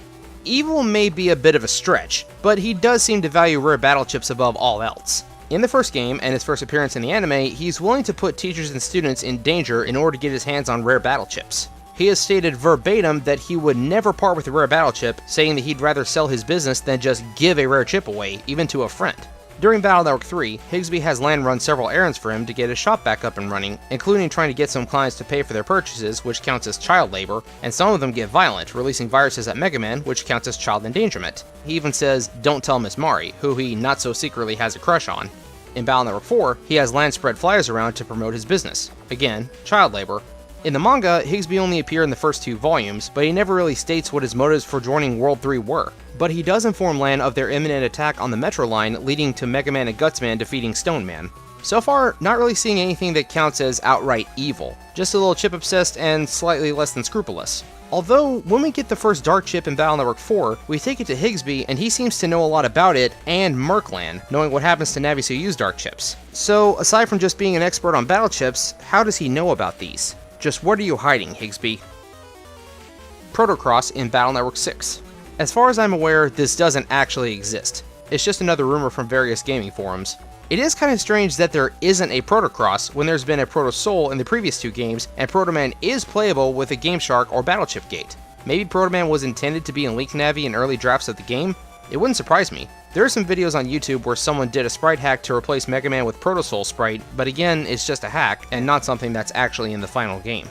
Evil may be a bit of a stretch, but he does seem to value rare battleships above all else. In the first game, and his first appearance in the anime, he's willing to put teachers and students in danger in order to get his hands on rare battleships. He has stated verbatim that he would never part with a rare battleship, saying that he'd rather sell his business than just give a rare chip away, even to a friend. During Battle Network 3, Higsby has Lan run several errands for him to get his shop back up and running, including trying to get some clients to pay for their purchases, which counts as child labor, and some of them get violent, releasing viruses at Mega Man, which counts as child endangerment. He even says, "Don't tell Miss Mari," who he not so secretly has a crush on. In Battle Network 4, he has Lan spread flyers around to promote his business. Again, child labor. In the manga, Higsby only appeared in the first 2 volumes, but he never really states what his motives for joining World 3 were. But he does inform Lan of their imminent attack on the Metro line, leading to Mega Man and Gutsman defeating Stone Man. So far, not really seeing anything that counts as outright evil, just a little chip-obsessed and slightly less than scrupulous. Although, when we get the first Dark Chip in Battle Network 4, we take it to Higsby, and he seems to know a lot about it, and Merclan, knowing what happens to navies who use Dark Chips. So, aside from just being an expert on battle chips, how does he know about these? Just what are you hiding, Higsby? Protocross in Battle Network 6. As far as I'm aware, this doesn't actually exist. It's just another rumor from various gaming forums. It is kind of strange that there isn't a Protocross when there's been a Proto Soul in the previous 2 games, and Proto Man is playable with a Game Shark or Battleship Gate. Maybe Proto Man was intended to be in Link Navi in early drafts of the game? It wouldn't surprise me. There are some videos on YouTube where someone did a sprite hack to replace Mega Man with Proto Soul sprite, but again, it's just a hack, and not something that's actually in the final game.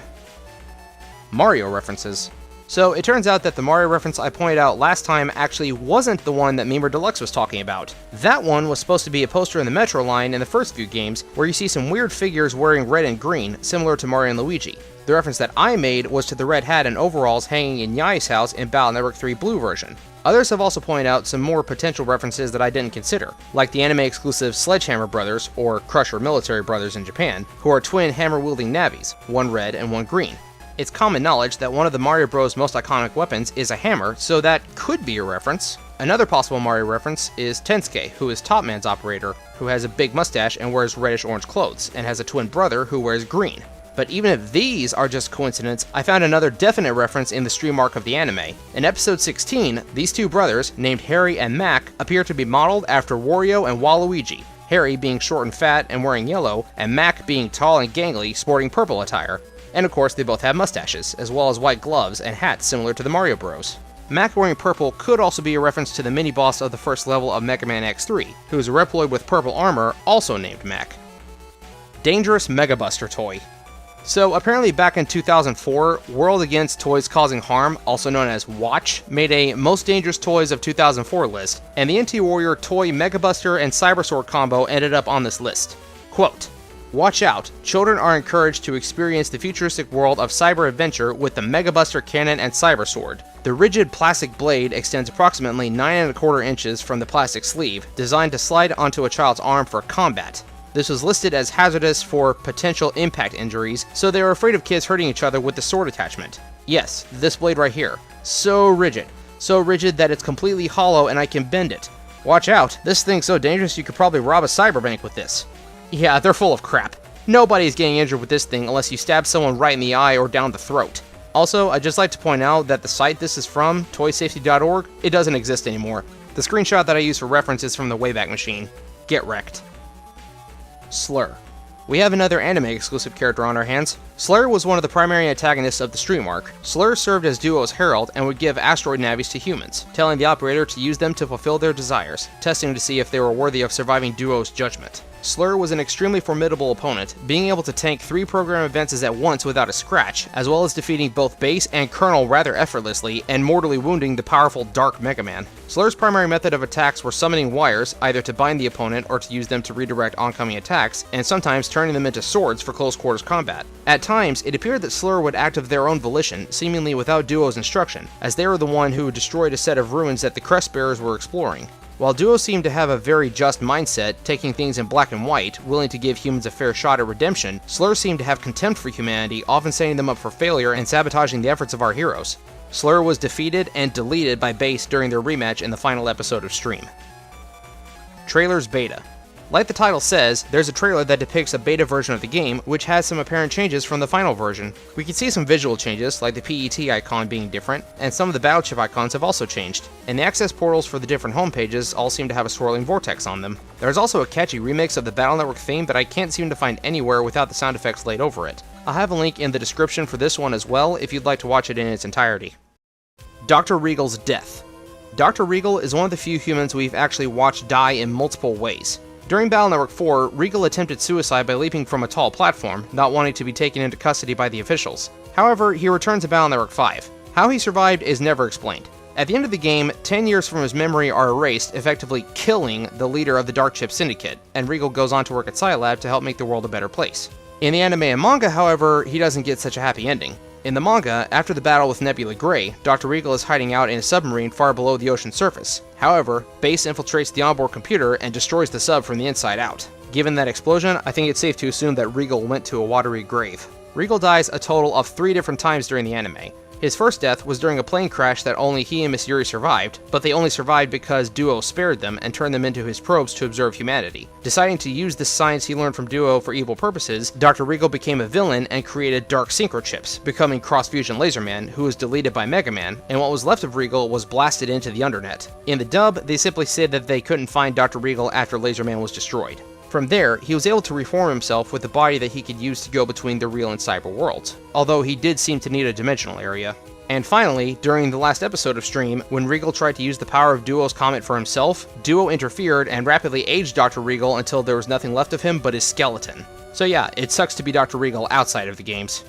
Mario references. So, it turns out that the Mario reference I pointed out last time actually wasn't the one that Memer Deluxe was talking about. That one was supposed to be a poster in the Metro line in the first few games, where you see some weird figures wearing red and green, similar to Mario and Luigi. The reference that I made was to the red hat and overalls hanging in Yai's house in Battle Network 3 Blue version. Others have also pointed out some more potential references that I didn't consider, like the anime-exclusive Sledgehammer Brothers, or Crusher Military Brothers in Japan, who are twin hammer-wielding navies, one red and one green. It's common knowledge that one of the Mario Bros' most iconic weapons is a hammer, so that could be a reference. Another possible Mario reference is Tensuke, who is Top Man's operator, who has a big mustache and wears reddish-orange clothes, and has a twin brother who wears green. But even if these are just coincidence, I found another definite reference in the stream arc of the anime. In episode 16, these 2 brothers, named Harry and Mac, appear to be modeled after Wario and Waluigi, Harry being short and fat and wearing yellow, and Mac being tall and gangly, sporting purple attire. And of course, they both have mustaches, as well as white gloves and hats similar to the Mario Bros. Mac wearing purple could also be a reference to the mini-boss of the first level of Mega Man X3, who is a Reploid with purple armor, also named Mac. Dangerous Mega Buster toy. So apparently back in 2004, World Against Toys Causing Harm, also known as Watch, made a Most Dangerous Toys of 2004 list, and the NT Warrior toy Mega Buster and Cybersword combo ended up on this list. Quote, "Watch out, children are encouraged to experience the futuristic world of cyber adventure with the Mega Buster cannon and Cybersword. The rigid plastic blade extends approximately 9¼ inches from the plastic sleeve, designed to slide onto a child's arm for combat. This was listed as hazardous for potential impact injuries, so they were afraid of kids hurting each other with the sword attachment. Yes, this blade right here. So rigid that it's completely hollow and I can bend it. Watch out, this thing's so dangerous you could probably rob a cyberbank with this." Yeah, they're full of crap. Nobody's getting injured with this thing unless you stab someone right in the eye or down the throat. Also, I'd just like to point out that the site this is from, toysafety.org, it doesn't exist anymore. The screenshot that I use for reference is from the Wayback Machine. Get wrecked. Slur. We have another anime-exclusive character on our hands. Slur was one of the primary antagonists of the stream arc. Slur served as Duo's herald and would give asteroid navies to humans, telling the operator to use them to fulfill their desires, testing to see if they were worthy of surviving Duo's judgment. Slur was an extremely formidable opponent, being able to tank 3 program advances at once without a scratch, as well as defeating both base and Colonel rather effortlessly, and mortally wounding the powerful Dark Mega Man. Slur's primary method of attacks were summoning wires, either to bind the opponent or to use them to redirect oncoming attacks, and sometimes turning them into swords for close quarters combat. At times, it appeared that Slur would act of their own volition, seemingly without Duo's instruction, as they were the one who destroyed a set of ruins that the Crest Bearers were exploring. While Duo seemed to have a very just mindset, taking things in black and white, willing to give humans a fair shot at redemption, Slur seemed to have contempt for humanity, often setting them up for failure and sabotaging the efforts of our heroes. Slur was defeated and deleted by Base during their rematch in the final episode of Stream. Trailers Beta. Like the title says, there's a trailer that depicts a beta version of the game, which has some apparent changes from the final version. We can see some visual changes, like the PET icon being different, and some of the battleship icons have also changed, and the access portals for the different home pages all seem to have a swirling vortex on them. There's also a catchy remix of the Battle Network theme that I can't seem to find anywhere without the sound effects laid over it. I'll have a link in the description for this one as well if you'd like to watch it in its entirety. Dr. Regal's death. Dr. Regal is one of the few humans we've actually watched die in multiple ways. During Battle Network 4, Regal attempted suicide by leaping from a tall platform, not wanting to be taken into custody by the officials. However, he returns to Battle Network 5. How he survived is never explained. At the end of the game, 10 years from his memory are erased, effectively killing the leader of the Dark Chip Syndicate, and Regal goes on to work at Scilab to help make the world a better place. In the anime and manga, however, he doesn't get such a happy ending. In the manga, after the battle with Nebula Grey, Dr. Regal is hiding out in a submarine far below the ocean's surface. However, Base infiltrates the onboard computer and destroys the sub from the inside out. Given that explosion, I think it's safe to assume that Regal went to a watery grave. Regal dies a total of 3 different times during the anime. His first death was during a plane crash that only he and Miss Yuri survived, but they only survived because Duo spared them and turned them into his probes to observe humanity. Deciding to use this science he learned from Duo for evil purposes, Dr. Regal became a villain and created Dark Synchrochips, becoming Cross-Fusion Laserman, who was deleted by Mega Man, and what was left of Regal was blasted into the Undernet. In the dub, they simply said that they couldn't find Dr. Regal after Laserman was destroyed. From there, he was able to reform himself with a body that he could use to go between the real and cyber worlds, although he did seem to need a dimensional area. And finally, during the last episode of Stream, when Regal tried to use the power of Duo's comet for himself, Duo interfered and rapidly aged Dr. Regal until there was nothing left of him but his skeleton. So yeah, it sucks to be Dr. Regal outside of the games.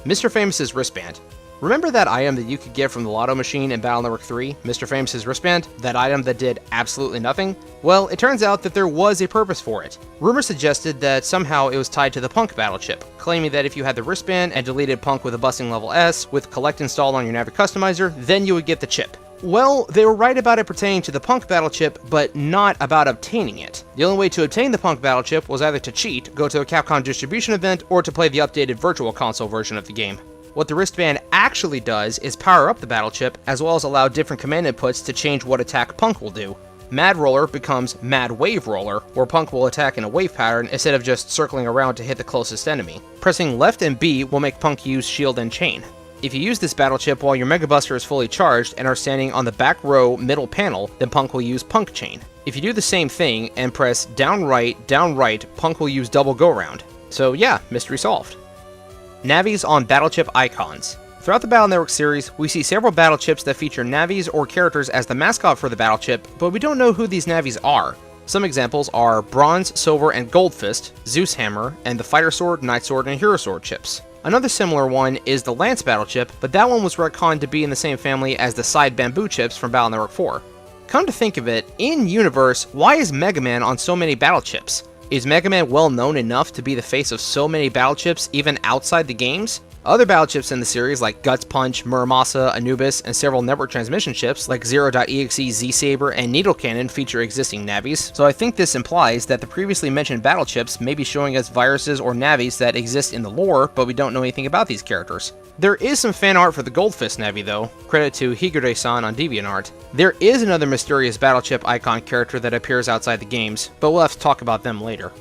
Mr. Famous's wristband. Remember that item that you could get from the Lotto machine in Battle Network 3, Mr. Famous's wristband? That item that did absolutely nothing? Well, it turns out that there was a purpose for it. Rumors suggested that somehow it was tied to the Punk battle chip, claiming that if you had the wristband and deleted Punk with a busting level S with Collect installed on your Navi customizer, then you would get the chip. Well, they were right about it pertaining to the Punk battle chip, but not about obtaining it. The only way to obtain the Punk battle chip was either to cheat, go to a Capcom distribution event, or to play the updated Virtual Console version of the game. What the wristband actually does is power up the battle chip, as well as allow different command inputs to change what attack Punk will do. Mad Roller becomes Mad Wave Roller, where Punk will attack in a wave pattern instead of just circling around to hit the closest enemy. Pressing left and B will make Punk use Shield and Chain. If you use this battle chip while your Mega Buster is fully charged and are standing on the back row middle panel, then Punk will use Punk Chain. If you do the same thing and press down right, Punk will use Double Go Round. So yeah, mystery solved. Navis on battle chip icons. Throughout the Battle Network series, we see several battle chips that feature Navis or characters as the mascot for the battle chip, but we don't know who these Navis are. Some examples are Bronze, Silver, and Gold Fist, Zeus Hammer, and the Fighter Sword, Knight Sword, and Hero Sword chips. Another similar one is the Lance battle chip, but that one was retconned to be in the same family as the Side Bamboo chips from Battle Network 4. Come to think of it, in-universe, why is Mega Man on so many battle chips? Is Mega Man well known enough to be the face of so many battle chips even outside the games? Other battle chips in the series like Guts Punch, Muramasa, Anubis, and several network transmission chips like Zero.exe, Z-Saber, and Needle Cannon feature existing Navis, so I think this implies that the previously mentioned battle chips may be showing us viruses or Navis that exist in the lore, but we don't know anything about these characters. There is some fan art for the Gold Fist Navi though, credit to Higure-san on DeviantArt. There is another mysterious battle chip icon character that appears outside the games, but we'll have to talk about them later.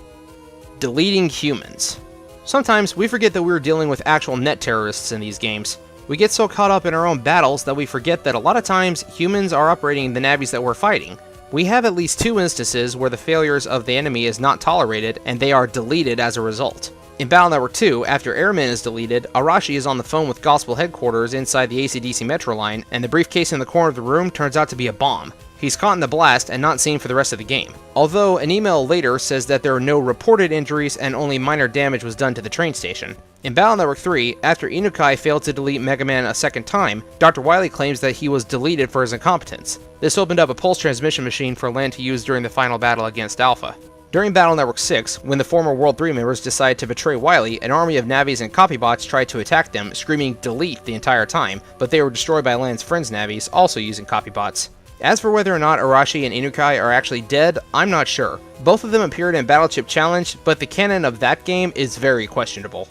Deleting humans. Sometimes we forget that we're dealing with actual net terrorists in these games. We get so caught up in our own battles that we forget that a lot of times humans are operating the Navis that we're fighting. We have at least 2 instances where the failures of the enemy is not tolerated and they are deleted as a result. In Battle Network 2, after Airman is deleted, Arashi is on the phone with Gospel headquarters inside the AC/DC Metro line, and the briefcase in the corner of the room turns out to be a bomb. He's caught in the blast and not seen for the rest of the game. Although an email later says that there are no reported injuries and only minor damage was done to the train station. In Battle Network 3, after Inukai failed to delete Mega Man a second time, Dr. Wily claims that he was deleted for his incompetence. This opened up a pulse transmission machine for Lan to use during the final battle against Alpha. During Battle Network 6, when the former World 3 members decided to betray Wily, an army of Navis and copybots tried to attack them, screaming delete the entire time, but they were destroyed by Lan's friends' Navis, also using copybots. As for whether or not Arashi and Inukai are actually dead, I'm not sure. Both of them appeared in Battle Chip Challenge, but the canon of that game is very questionable.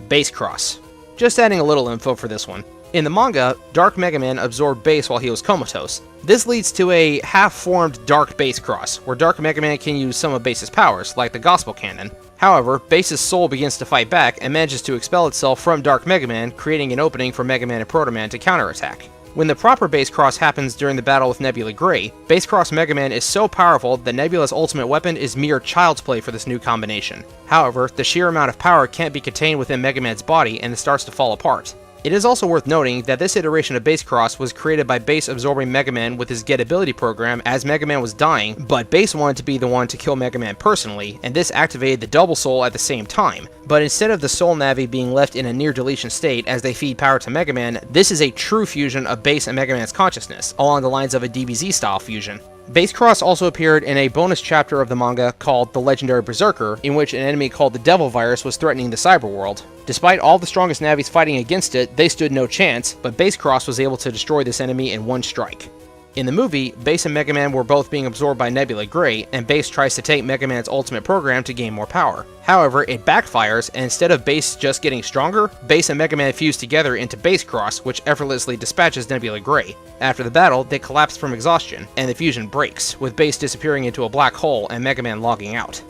Base Cross. Just adding a little info for this one. In the manga, Dark Mega Man absorbed Base while he was comatose. This leads to a half-formed Dark Base cross, where Dark Mega Man can use some of Base's powers, like the Gospel Cannon. However, Base's soul begins to fight back and manages to expel itself from Dark Mega Man, creating an opening for Mega Man and Proto Man to counterattack. When the proper Base Cross happens during the battle with Nebula Grey, Base Cross Mega Man is so powerful that Nebula's ultimate weapon is mere child's play for this new combination. However, the sheer amount of power can't be contained within Mega Man's body and it starts to fall apart. It is also worth noting that this iteration of Base Cross was created by Base absorbing Mega Man with his Get Ability program as Mega Man was dying, but Base wanted to be the one to kill Mega Man personally, and this activated the Double Soul at the same time. But instead of the Soul Navi being left in a near deletion state as they feed power to Mega Man, this is a true fusion of Base and Mega Man's consciousness, along the lines of a DBZ style fusion. Base Cross also appeared in a bonus chapter of the manga called The Legendary Berserker, in which an enemy called the Devil Virus was threatening the cyberworld. Despite all the strongest Navis fighting against it, they stood no chance, but Base Cross was able to destroy this enemy in one strike. In the movie, Base and Mega Man were both being absorbed by Nebula Grey, and Base tries to take Mega Man's ultimate program to gain more power. However, it backfires, and instead of Base just getting stronger, Base and Mega Man fuse together into Base Cross, which effortlessly dispatches Nebula Grey. After the battle, they collapse from exhaustion, and the fusion breaks, with Base disappearing into a black hole and Mega Man logging out.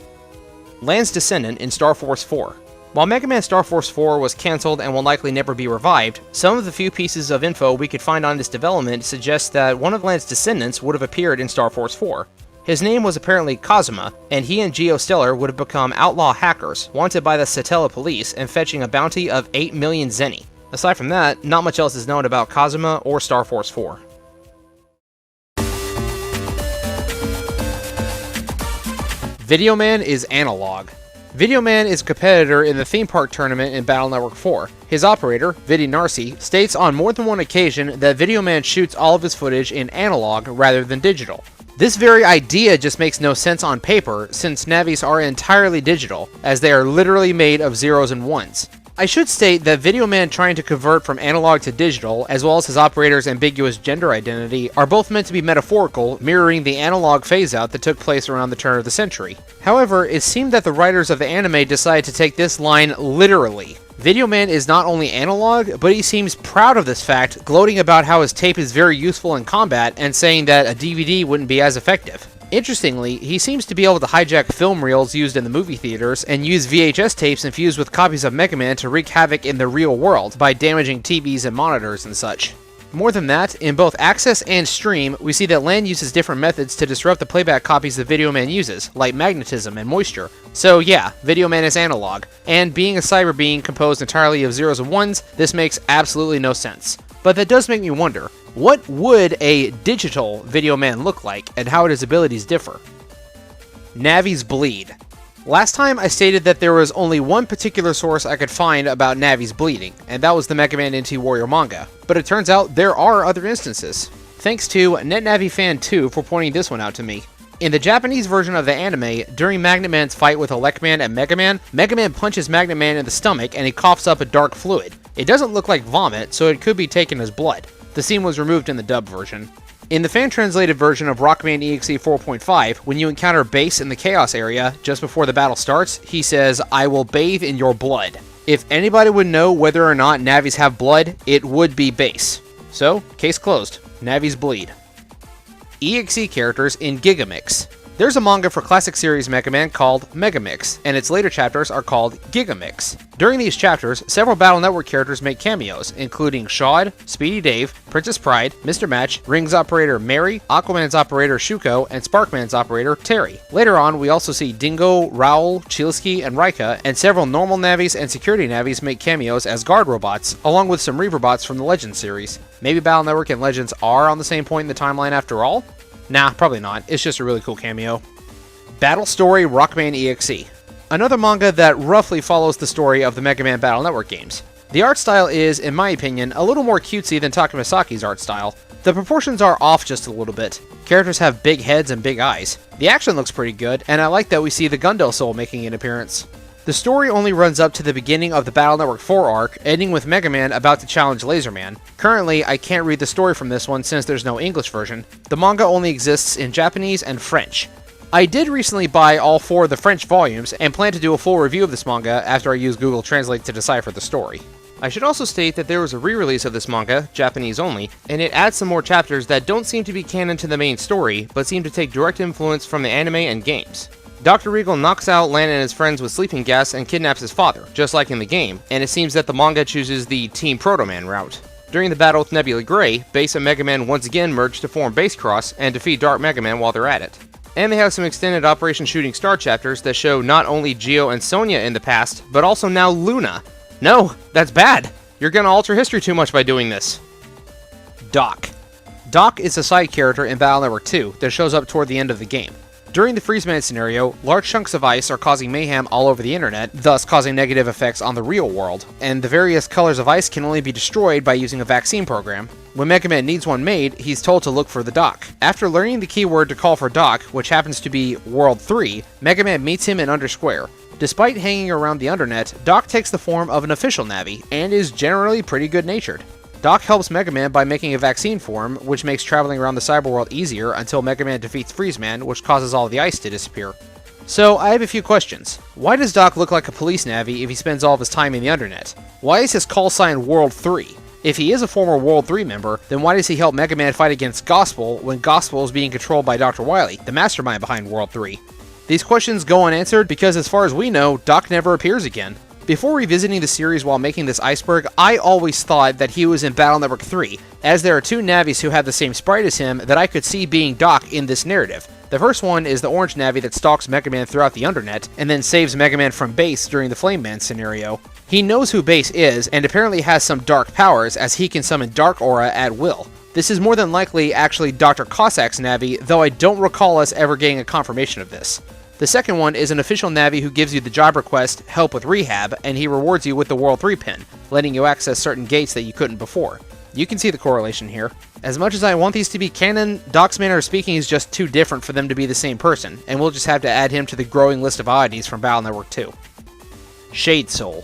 Lan's descendant in Star Force 4. While Mega Man Star Force 4 was cancelled and will likely never be revived, some of the few pieces of info we could find on this development suggests that one of Lan's descendants would have appeared in Star Force 4. His name was apparently Kazuma, and he and Geostellar would have become outlaw hackers, wanted by the Satella police and fetching a bounty of 8 million Zenny. Aside from that, not much else is known about Kazuma or Star Force 4. Video Man is analog. Video Man is a competitor in the theme park tournament in Battle Network 4. His operator, Vidi Narsi, states on more than one occasion that Video Man shoots all of his footage in analog rather than digital. This very idea just makes no sense on paper, since Navis are entirely digital, as they are literally made of zeros and ones. I should state that Video Man trying to convert from analog to digital, as well as his operator's ambiguous gender identity, are both meant to be metaphorical, mirroring the analog phase-out that took place around the turn of the century. However, it seemed that the writers of the anime decided to take this line literally. Video Man is not only analog, but he seems proud of this fact, gloating about how his tape is very useful in combat and saying that a DVD wouldn't be as effective. Interestingly, he seems to be able to hijack film reels used in the movie theaters and use VHS tapes infused with copies of Mega Man to wreak havoc in the real world by damaging TVs and monitors and such. More than that, in both Access and Stream, we see that Lan uses different methods to disrupt the playback copies that Video Man uses, like magnetism and moisture. So yeah, Video Man is analog, and being a cyber being composed entirely of zeros and ones, this makes absolutely no sense. But that does make me wonder, what would a digital Video Man look like, and how would his abilities differ? Navi's bleed. Last time I stated that there was only one particular source I could find about Navi's bleeding, and that was the Mega Man NT Warrior manga, but it turns out there are other instances. Thanks to NetNaviFan2 for pointing this one out to me. In the Japanese version of the anime, during Magnet Man's fight with Electman and Mega Man punches Magnet Man in the stomach and he coughs up a dark fluid. It doesn't look like vomit, so it could be taken as blood. The scene was removed in the dub version. In the fan-translated version of Rockman EXE 4.5, when you encounter Base in the Chaos area, just before the battle starts, he says, "I will bathe in your blood." If anybody would know whether or not Navis have blood, it would be Base. So, case closed. Navis bleed. EXE characters in Gigamix. There's a manga for classic series Mega Man called Megamix, and its later chapters are called Gigamix. During these chapters, several Battle Network characters make cameos, including Shad, Speedy Dave, Princess Pride, Mr. Match, Ring's operator Mary, Aquaman's operator Shuko, and Sparkman's operator Terry. Later on, we also see Dingo, Raoul, Chilsky, and Raika, and several normal Navis and security Navis make cameos as guard robots, along with some Reaver bots from the Legends series. Maybe Battle Network and Legends are on the same point in the timeline after all? Nah, probably not. It's just a really cool cameo. Battle Story Rockman EXE. Another manga that roughly follows the story of the Mega Man Battle Network games. The art style is, in my opinion, a little more cutesy than Takamisaki's art style. The proportions are off just a little bit. Characters have big heads and big eyes. The action looks pretty good, and I like that we see the Gundel Soul making an appearance. The story only runs up to the beginning of the Battle Network 4 arc, ending with Mega Man about to challenge Laserman. Currently, I can't read the story from this one since there's no English version. The manga only exists in Japanese and French. I did recently buy all 4 of the French volumes, and plan to do a full review of this manga after I use Google Translate to decipher the story. I should also state that there was a re-release of this manga, Japanese only, and it adds some more chapters that don't seem to be canon to the main story, but seem to take direct influence from the anime and games. Dr. Regal knocks out Lan and his friends with sleeping gas and kidnaps his father, just like in the game, and it seems that the manga chooses the Team Proto Man route. During the battle with Nebula Grey, Base and Mega Man once again merge to form Base Cross and defeat Dark Mega Man while they're at it. And they have some extended Operation Shooting Star chapters that show not only Geo and Sonya in the past, but also now Luna. No, that's bad! You're gonna alter history too much by doing this. Doc. Doc is a side character in Battle Network 2 that shows up toward the end of the game. During the Freeze-Man scenario, large chunks of ice are causing mayhem all over the internet, thus causing negative effects on the real world, and the various colors of ice can only be destroyed by using a vaccine program. When Mega Man needs one made, he's told to look for the Doc. After learning the keyword to call for Doc, which happens to be World 3, Mega Man meets him in Undersquare. Despite hanging around the Undernet, Doc takes the form of an official Navi, and is generally pretty good-natured. Doc helps Mega Man by making a vaccine for him, which makes traveling around the cyberworld easier until Mega Man defeats Freeze-Man, which causes all the ice to disappear. So, I have a few questions. Why does Doc look like a police Navi if he spends all of his time in the Undernet? Why is his call sign World 3? If he is a former World 3 member, then why does he help Mega Man fight against Gospel when Gospel is being controlled by Dr. Wily, the mastermind behind World 3? These questions go unanswered because as far as we know, Doc never appears again. Before revisiting the series while making this iceberg, I always thought that he was in Battle Network 3, as there are two Navis who have the same sprite as him that I could see being Doc in this narrative. The first one is the orange Navi that stalks Mega Man throughout the Undernet, and then saves Mega Man from Base during the Flame Man scenario. He knows who Base is, and apparently has some dark powers, as he can summon Dark Aura at will. This is more than likely actually Dr. Cossack's Navi, though I don't recall us ever getting a confirmation of this. The second one is an official Navi who gives you the job request, help with rehab, and he rewards you with the World 3 pin, letting you access certain gates that you couldn't before. You can see the correlation here. As much as I want these to be canon, Doc's manner of speaking is just too different for them to be the same person, and we'll just have to add him to the growing list of oddities from Battle Network 2. Shade Soul.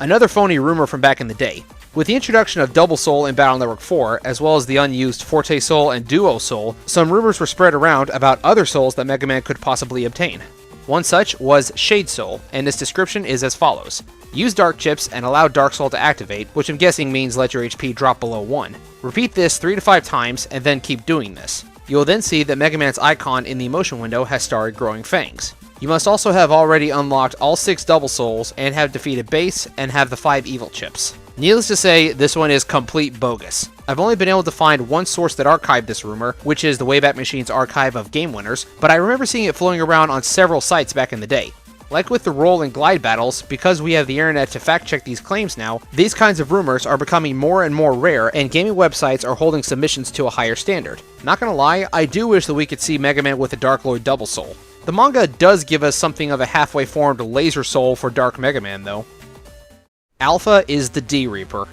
Another phony rumor from back in the day. With the introduction of Double Soul in Battle Network 4, as well as the unused Forte Soul and Duo Soul, some rumors were spread around about other souls that Mega Man could possibly obtain. One such was Shade Soul, and its description is as follows. Use Dark Chips and allow Dark Soul to activate, which I'm guessing means let your HP drop below 1. Repeat this 3 to 5 times, and then keep doing this. You will then see that Mega Man's icon in the emotion window has started growing fangs. You must also have already unlocked all 6 Double Souls, and have defeated Base, and have the 5 Evil Chips. Needless to say, this one is complete bogus. I've only been able to find one source that archived this rumor, which is the Wayback Machine's archive of game winners, but I remember seeing it floating around on several sites back in the day. Like with the roll and glide battles, because we have the internet to fact check these claims now, these kinds of rumors are becoming more and more rare, and gaming websites are holding submissions to a higher standard. Not gonna lie, I do wish that we could see Mega Man with a Dark Lord Double Soul. The manga does give us something of a halfway formed Laser Soul for Dark Mega Man though. Alpha is the D-Reaper.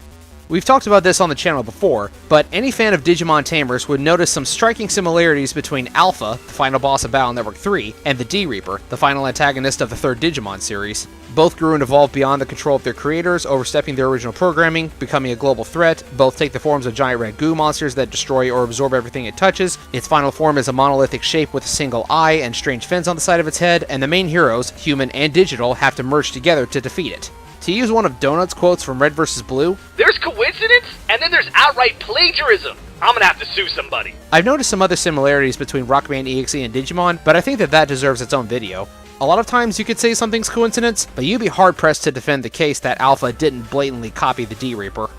We've talked about this on the channel before, but any fan of Digimon Tamers would notice some striking similarities between Alpha, the final boss of Battle Network 3, and the D-Reaper, the final antagonist of the third Digimon series. Both grew and evolved beyond the control of their creators, overstepping their original programming, becoming a global threat. Both take the forms of giant red goo monsters that destroy or absorb everything it touches. Its final form is a monolithic shape with a single eye and strange fins on the side of its head, and the main heroes, human and digital, have to merge together to defeat it. To use one of Donut's quotes from Red vs. Blue, "There's coincidence, and then there's outright plagiarism. I'm gonna have to sue somebody." I've noticed some other similarities between Rockman EXE and Digimon, but I think that deserves its own video. A lot of times you could say something's coincidence, but you'd be hard-pressed to defend the case that Alpha didn't blatantly copy the D-Reaper.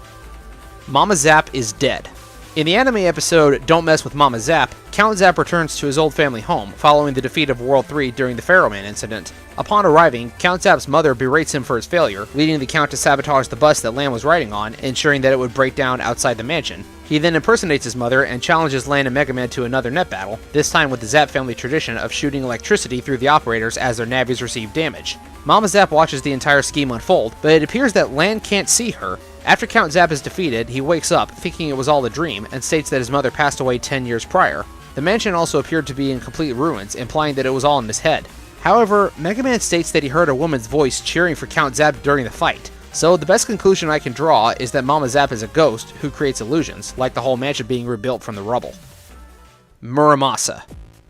Mama Zap is dead. In the anime episode Don't Mess with Mama Zap, Count Zap returns to his old family home following the defeat of World 3 during the Pharaoh Man incident. Upon arriving, Count Zap's mother berates him for his failure, leading the Count to sabotage the bus that Lan was riding on, ensuring that it would break down outside the mansion. He then impersonates his mother and challenges Lan and Mega Man to another net battle, this time with the Zap family tradition of shooting electricity through the operators as their navis receive damage. Mama Zap watches the entire scheme unfold, but it appears that Lan can't see her. After Count Zap is defeated, he wakes up, thinking it was all a dream, and states that his mother passed away 10 years prior. The mansion also appeared to be in complete ruins, implying that it was all in his head. However, Mega Man states that he heard a woman's voice cheering for Count Zap during the fight. So the best conclusion I can draw is that Mama Zap is a ghost who creates illusions, like the whole mansion being rebuilt from the rubble. Muramasa.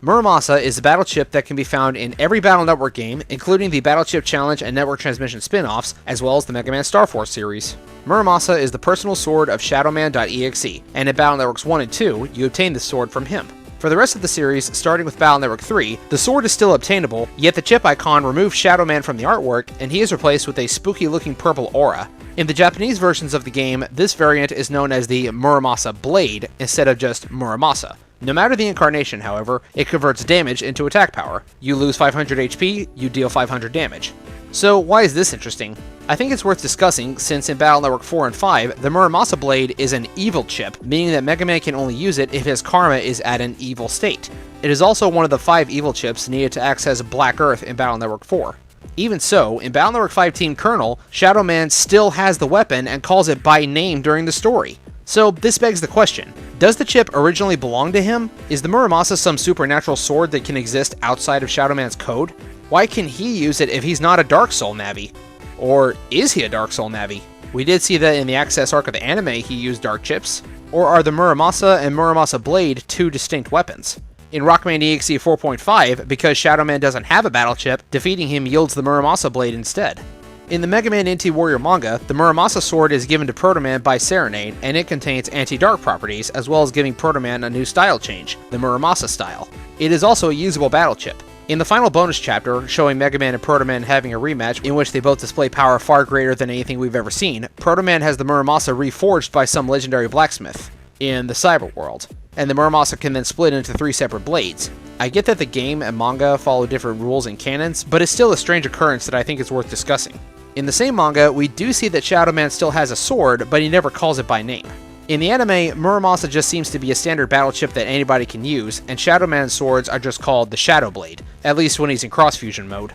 Muramasa is a battle chip that can be found in every Battle Network game, including the Battle Chip Challenge and Network Transmission spin-offs, as well as the Mega Man Star Force series. Muramasa is the personal sword of ShadowMan.exe, and in Battle Networks 1 and 2, you obtain this sword from him. For the rest of the series, starting with Battle Network 3, the sword is still obtainable, yet the chip icon removes Shadowman from the artwork, and he is replaced with a spooky-looking purple aura. In the Japanese versions of the game, this variant is known as the Muramasa Blade, instead of just Muramasa. No matter the incarnation, however, it converts damage into attack power. You lose 500 HP, you deal 500 damage. So why is this interesting? I think it's worth discussing since in Battle Network 4 and 5, the Muramasa Blade is an evil chip, meaning that Mega Man can only use it if his karma is at an evil state. It is also one of the 5 evil chips needed to access Black Earth in Battle Network 4. Even so, in Battle Network 5 Team Colonel, Shadow Man still has the weapon and calls it by name during the story. So this begs the question, does the chip originally belong to him? Is the Muramasa some supernatural sword that can exist outside of Shadow Man's code? Why can he use it if he's not a Dark Soul Navi? Or is he a Dark Soul Navi? We did see that in the Access arc of the anime he used dark chips. Or are the Muramasa and Muramasa Blade two distinct weapons? In Rockman EXE 4.5, because Shadow Man doesn't have a battle chip, defeating him yields the Muramasa Blade instead. In the Mega Man Anti-Warrior manga, the Muramasa sword is given to Proto Man by Serenade, and it contains anti-dark properties, as well as giving Proto Man a new style change, the Muramasa style. It is also a usable battle chip. In the final bonus chapter, showing Mega Man and Proto Man having a rematch in which they both display power far greater than anything we've ever seen, Proto Man has the Muramasa reforged by some legendary blacksmith in the cyber world, and the Muramasa can then split into 3 separate blades. I get that the game and manga follow different rules and canons, but it's still a strange occurrence that I think is worth discussing. In the same manga, we do see that Shadow Man still has a sword, but he never calls it by name. In the anime, Muramasa just seems to be a standard battle chip that anybody can use, and Shadow Man's swords are just called the Shadow Blade, at least when he's in cross-fusion mode.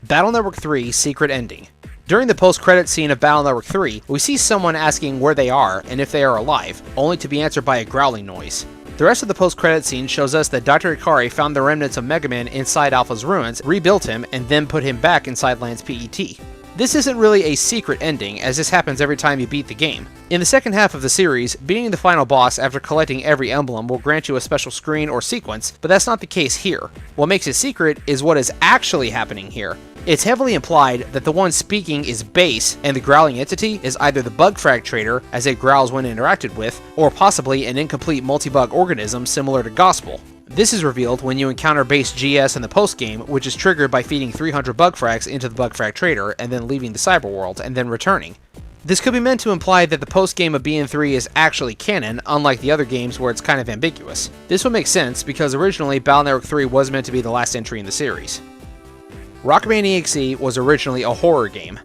Battle Network 3 Secret Ending. During the post-credit scene of Battle Network 3, we see someone asking where they are and if they are alive, only to be answered by a growling noise. The rest of the post-credit scene shows us that Dr. Ikari found the remnants of Mega Man inside Alpha's ruins, rebuilt him, and then put him back inside Land's PET. This isn't really a secret ending, as this happens every time you beat the game. In the second half of the series, beating the final boss after collecting every emblem will grant you a special screen or sequence, but that's not the case here. What makes it secret is what is actually happening here. It's heavily implied that the one speaking is Bass, and the growling entity is either the bug frag trader, as it growls when interacted with, or possibly an incomplete multi-bug organism similar to Gospel. This is revealed when you encounter Base GS in the post-game, which is triggered by feeding 300 bug frags into the bug frag trader and then leaving the cyberworld and then returning. This could be meant to imply that the post-game of BN3 is actually canon, unlike the other games where it's kind of ambiguous. This would make sense because originally Battle Network 3 was meant to be the last entry in the series. Rockman EXE was originally a horror game.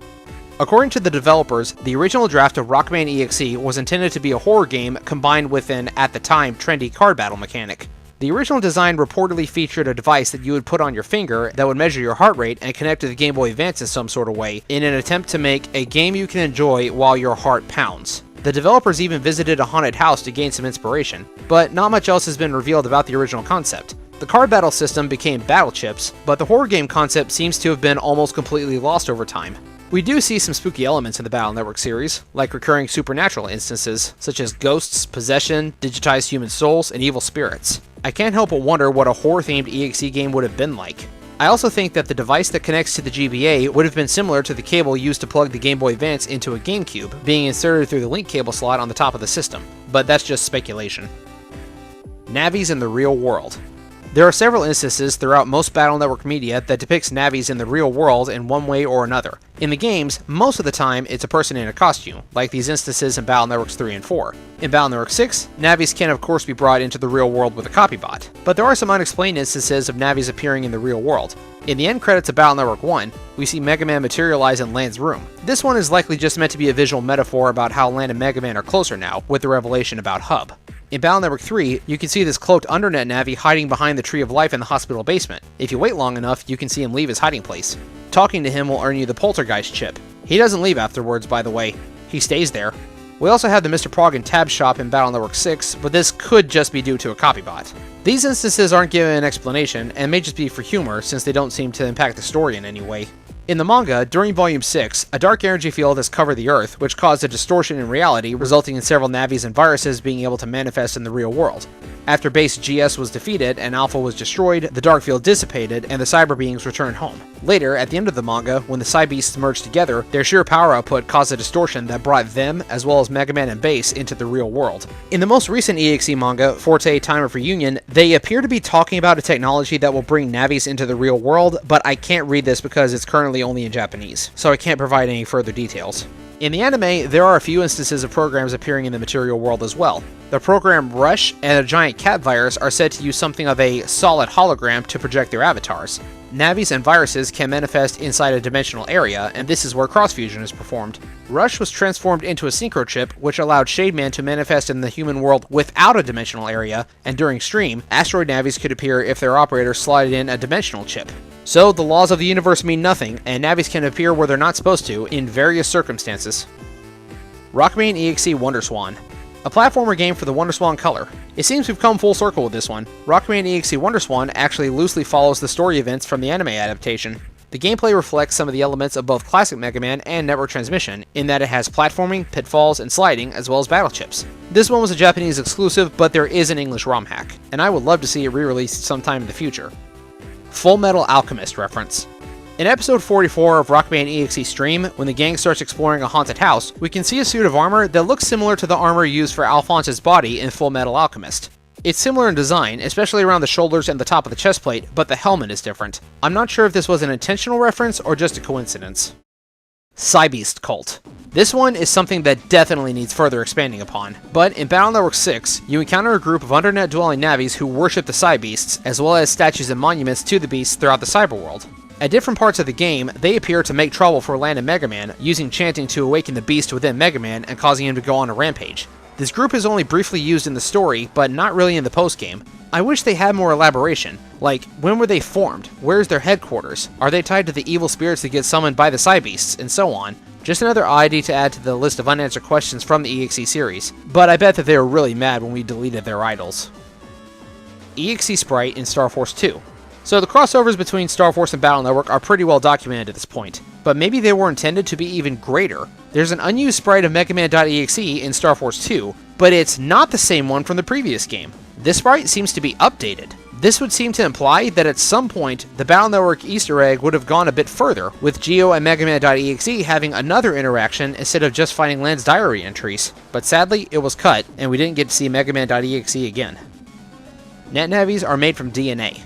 According to the developers, the original draft of Rockman EXE was intended to be a horror game combined with an, at the time, trendy card battle mechanic. The original design reportedly featured a device that you would put on your finger that would measure your heart rate and connect to the Game Boy Advance in some sort of way, in an attempt to make a game you can enjoy while your heart pounds. The developers even visited a haunted house to gain some inspiration, but not much else has been revealed about the original concept. The card battle system became battle chips, but the horror game concept seems to have been almost completely lost over time. We do see some spooky elements in the Battle Network series, like recurring supernatural instances, such as ghosts, possession, digitized human souls, and evil spirits. I can't help but wonder what a horror-themed EXE game would have been like. I also think that the device that connects to the GBA would have been similar to the cable used to plug the Game Boy Advance into a GameCube, being inserted through the link cable slot on the top of the system, but that's just speculation. Navis in the real world. There are several instances throughout most Battle Network media that depicts Navis in the real world in one way or another. In the games, most of the time it's a person in a costume, like these instances in Battle Networks 3 and 4. In Battle Network 6, Navis can of course be brought into the real world with a copy bot, but there are some unexplained instances of Navis appearing in the real world. In the end credits of Battle Network 1, we see Mega Man materialize in Land's room. This one is likely just meant to be a visual metaphor about how Land and Mega Man are closer now, with the revelation about Hub. In Battle Network 3, you can see this cloaked undernet Navi hiding behind the Tree of Life in the hospital basement. If you wait long enough, you can see him leave his hiding place. Talking to him will earn you the Poltergeist chip. He doesn't leave afterwards, by the way. He stays there. We also have the Mr. Prog and Tab shop in Battle Network 6, but this could just be due to a copy bot. These instances aren't given an explanation, and may just be for humor since they don't seem to impact the story in any way. In the manga, during Volume 6, a dark energy field has covered the Earth, which caused a distortion in reality, resulting in several Navis and viruses being able to manifest in the real world. After Base GS was defeated and Alpha was destroyed, the dark field dissipated and the cyber beings returned home. Later, at the end of the manga, when the Psy Beasts merged together, their sheer power output caused a distortion that brought them, as well as Mega Man and Base, into the real world. In the most recent EXE manga, Forte Time of Reunion, they appear to be talking about a technology that will bring Navis into the real world, but I can't read this because it's currently only in Japanese, so I can't provide any further details. In the anime, there are a few instances of programs appearing in the material world as well. The program Rush and a giant cat virus are said to use something of a solid hologram to project their avatars. Navis and viruses can manifest inside a dimensional area, and this is where cross-fusion is performed. Rush was transformed into a synchro chip, which allowed Shademan to manifest in the human world without a dimensional area, and during stream, asteroid Navis could appear if their operator slotted in a dimensional chip. So, the laws of the universe mean nothing, and Navis can appear where they're not supposed to, in various circumstances. Rockman EXE WonderSwan. A platformer game for the WonderSwan color. It seems we've come full circle with this one. Rockman EXE WonderSwan actually loosely follows the story events from the anime adaptation. The gameplay reflects some of the elements of both classic Mega Man and Network Transmission, in that it has platforming, pitfalls, and sliding, as well as battle chips. This one was a Japanese exclusive, but there is an English ROM hack, and I would love to see it re-released sometime in the future. Full Metal Alchemist reference. In episode 44 of Rockman EXE Stream, when the gang starts exploring a haunted house, we can see a suit of armor that looks similar to the armor used for Alphonse's body in Full Metal Alchemist. It's similar in design, especially around the shoulders and the top of the chest plate, but the helmet is different. I'm not sure if this was an intentional reference or just a coincidence. Psybeast Cult. This one is something that definitely needs further expanding upon, but in Battle Network 6, you encounter a group of undernet-dwelling Navis who worship the Psybeasts, as well as statues and monuments to the beasts throughout the cyberworld. At different parts of the game, they appear to make trouble for Land and Mega Man, using chanting to awaken the beast within Mega Man and causing him to go on a rampage. This group is only briefly used in the story, but not really in the post-game. I wish they had more elaboration, like, when were they formed, where's their headquarters, are they tied to the evil spirits that get summoned by the Psybeasts, and so on. Just another oddity to add to the list of unanswered questions from the EXE series, but I bet that they were really mad when we deleted their idols. EXE Sprite in Star Force 2. So the crossovers between Star Force and Battle Network are pretty well documented at this point, but maybe they were intended to be even greater. There's an unused sprite of Mega Man.exe in Star Force 2, but it's not the same one from the previous game. This sprite seems to be updated. This would seem to imply that at some point, the Battle Network Easter egg would have gone a bit further, with Geo and Mega Man.exe having another interaction instead of just finding Land's diary entries. But sadly, it was cut, and we didn't get to see Mega Man.exe again. NetNavis are made from DNA.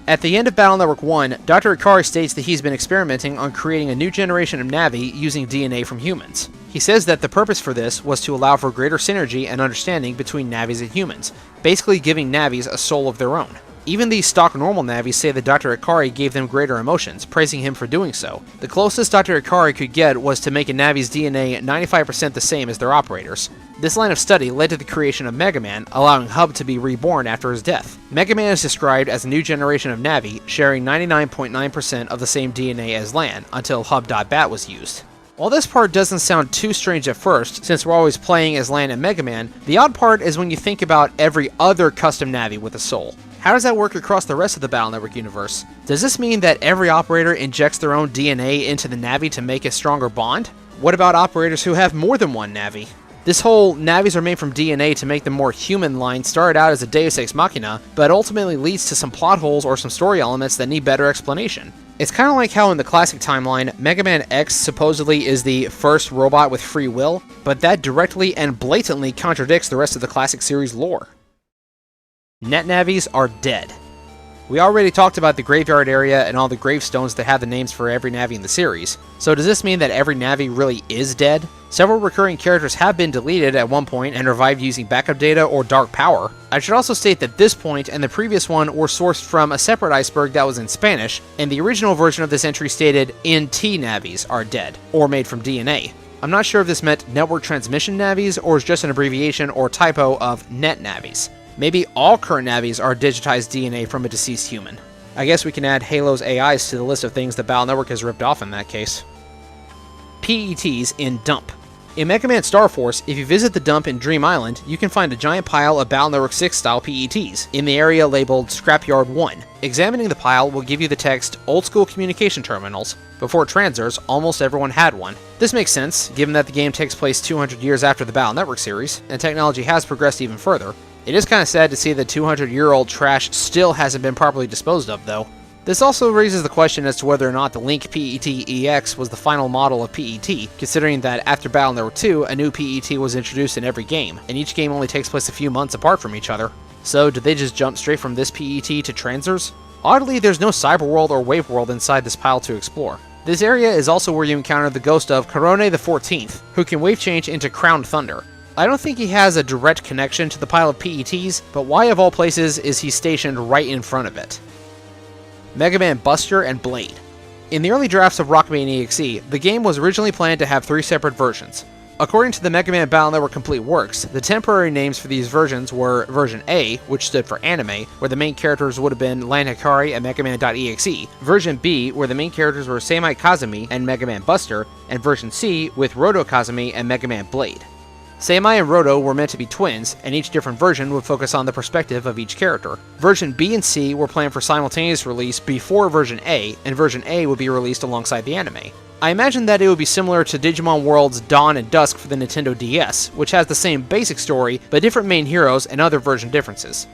At the end of Battle Network 1, Dr. Ikari states that he's been experimenting on creating a new generation of Navi using DNA from humans. He says that the purpose for this was to allow for greater synergy and understanding between Navis and humans, basically giving Navis a soul of their own. Even these stock normal Navis say that Dr. Ikari gave them greater emotions, praising him for doing so. The closest Dr. Ikari could get was to make a Navi's DNA 95% the same as their operators. This line of study led to the creation of Mega Man, allowing Hub to be reborn after his death. Mega Man is described as a new generation of Navi, sharing 99.9% of the same DNA as Lan, until Hub.Bat was used. While this part doesn't sound too strange at first, since we're always playing as Lan and Mega Man, the odd part is when you think about every other custom Navi with a soul. How does that work across the rest of the Battle Network universe? Does this mean that every operator injects their own DNA into the Navi to make a stronger bond? What about operators who have more than one Navi? This whole Navis are made from DNA to make them more human line started out as a Deus Ex Machina, but ultimately leads to some plot holes or some story elements that need better explanation. It's kind of like how in the classic timeline, Mega Man X supposedly is the first robot with free will, but that directly and blatantly contradicts the rest of the classic series lore. NetNavis are dead. We already talked about the graveyard area and all the gravestones that have the names for every Navi in the series, so does this mean that every Navi really is dead? Several recurring characters have been deleted at one point and revived using backup data or dark power. I should also state that this point and the previous one were sourced from a separate iceberg that was in Spanish, and the original version of this entry stated NT Navis are dead, or made from DNA. I'm not sure if this meant Network Transmission Navis or is just an abbreviation or typo of Net Navis. Maybe all current Navis are digitized DNA from a deceased human. I guess we can add Halo's AIs to the list of things the Battle Network has ripped off in that case. PETs in Dump. In Mega Man Star Force, if you visit the dump in Dream Island, you can find a giant pile of Battle Network 6 style PETs in the area labeled Scrapyard 1. Examining the pile will give you the text Old School Communication Terminals. Before Transers, almost everyone had one. This makes sense, given that the game takes place 200 years after the Battle Network series, and technology has progressed even further. It is kind of sad to see the 200-year-old trash still hasn't been properly disposed of, though. This also raises the question as to whether or not the Link PET EX was the final model of PET, considering that after Battle Network 2, a new PET was introduced in every game, and each game only takes place a few months apart from each other. So, did they just jump straight from this PET to Transers? Oddly, there's no Cyberworld or Wave World inside this pile to explore. This area is also where you encounter the ghost of Korone the 14th, who can wave change into Crowned Thunder. I don't think he has a direct connection to the pile of PETs, but why of all places is he stationed right in front of it? Mega Man Buster and Blade. In the early drafts of Rockman EXE, the game was originally planned to have 3 separate versions. According to the Mega Man Battle Network Complete Works, the temporary names for these versions were Version A, which stood for Anime, where the main characters would have been Lan Hikari and Mega Man.exe, Version B, where the main characters were Seimai Kazumi and Mega Man Buster, and Version C, with Roto Kazumi and Mega Man Blade. Seimai and Roto were meant to be twins, and each different version would focus on the perspective of each character. Version B and C were planned for simultaneous release before Version A, and Version A would be released alongside the anime. I imagine that it would be similar to Digimon World's Dawn and Dusk for the Nintendo DS, which has the same basic story, but different main heroes and other version differences.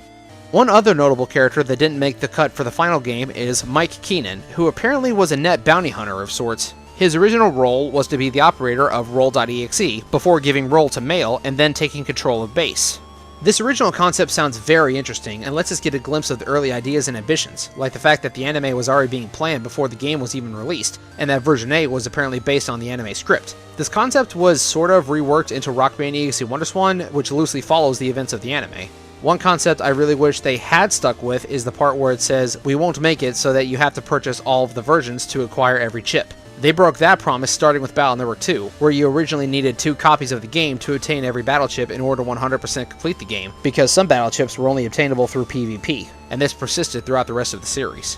One other notable character that didn't make the cut for the final game is Mike Keenan, who apparently was a net bounty hunter of sorts. His original role was to be the operator of Roll.exe, before giving Roll to Mail and then taking control of base. This original concept sounds very interesting and lets us get a glimpse of the early ideas and ambitions, like the fact that the anime was already being planned before the game was even released, and that Version A was apparently based on the anime script. This concept was sort of reworked into Rockman EXE WonderSwan, which loosely follows the events of the anime. One concept I really wish they had stuck with is the part where it says, "We won't make it so that you have to purchase all of the versions to acquire every chip." They broke that promise starting with Battle Network 2, where you originally needed 2 copies of the game to obtain every battle chip in order to 100% complete the game, because some battle chips were only obtainable through PvP, and this persisted throughout the rest of the series.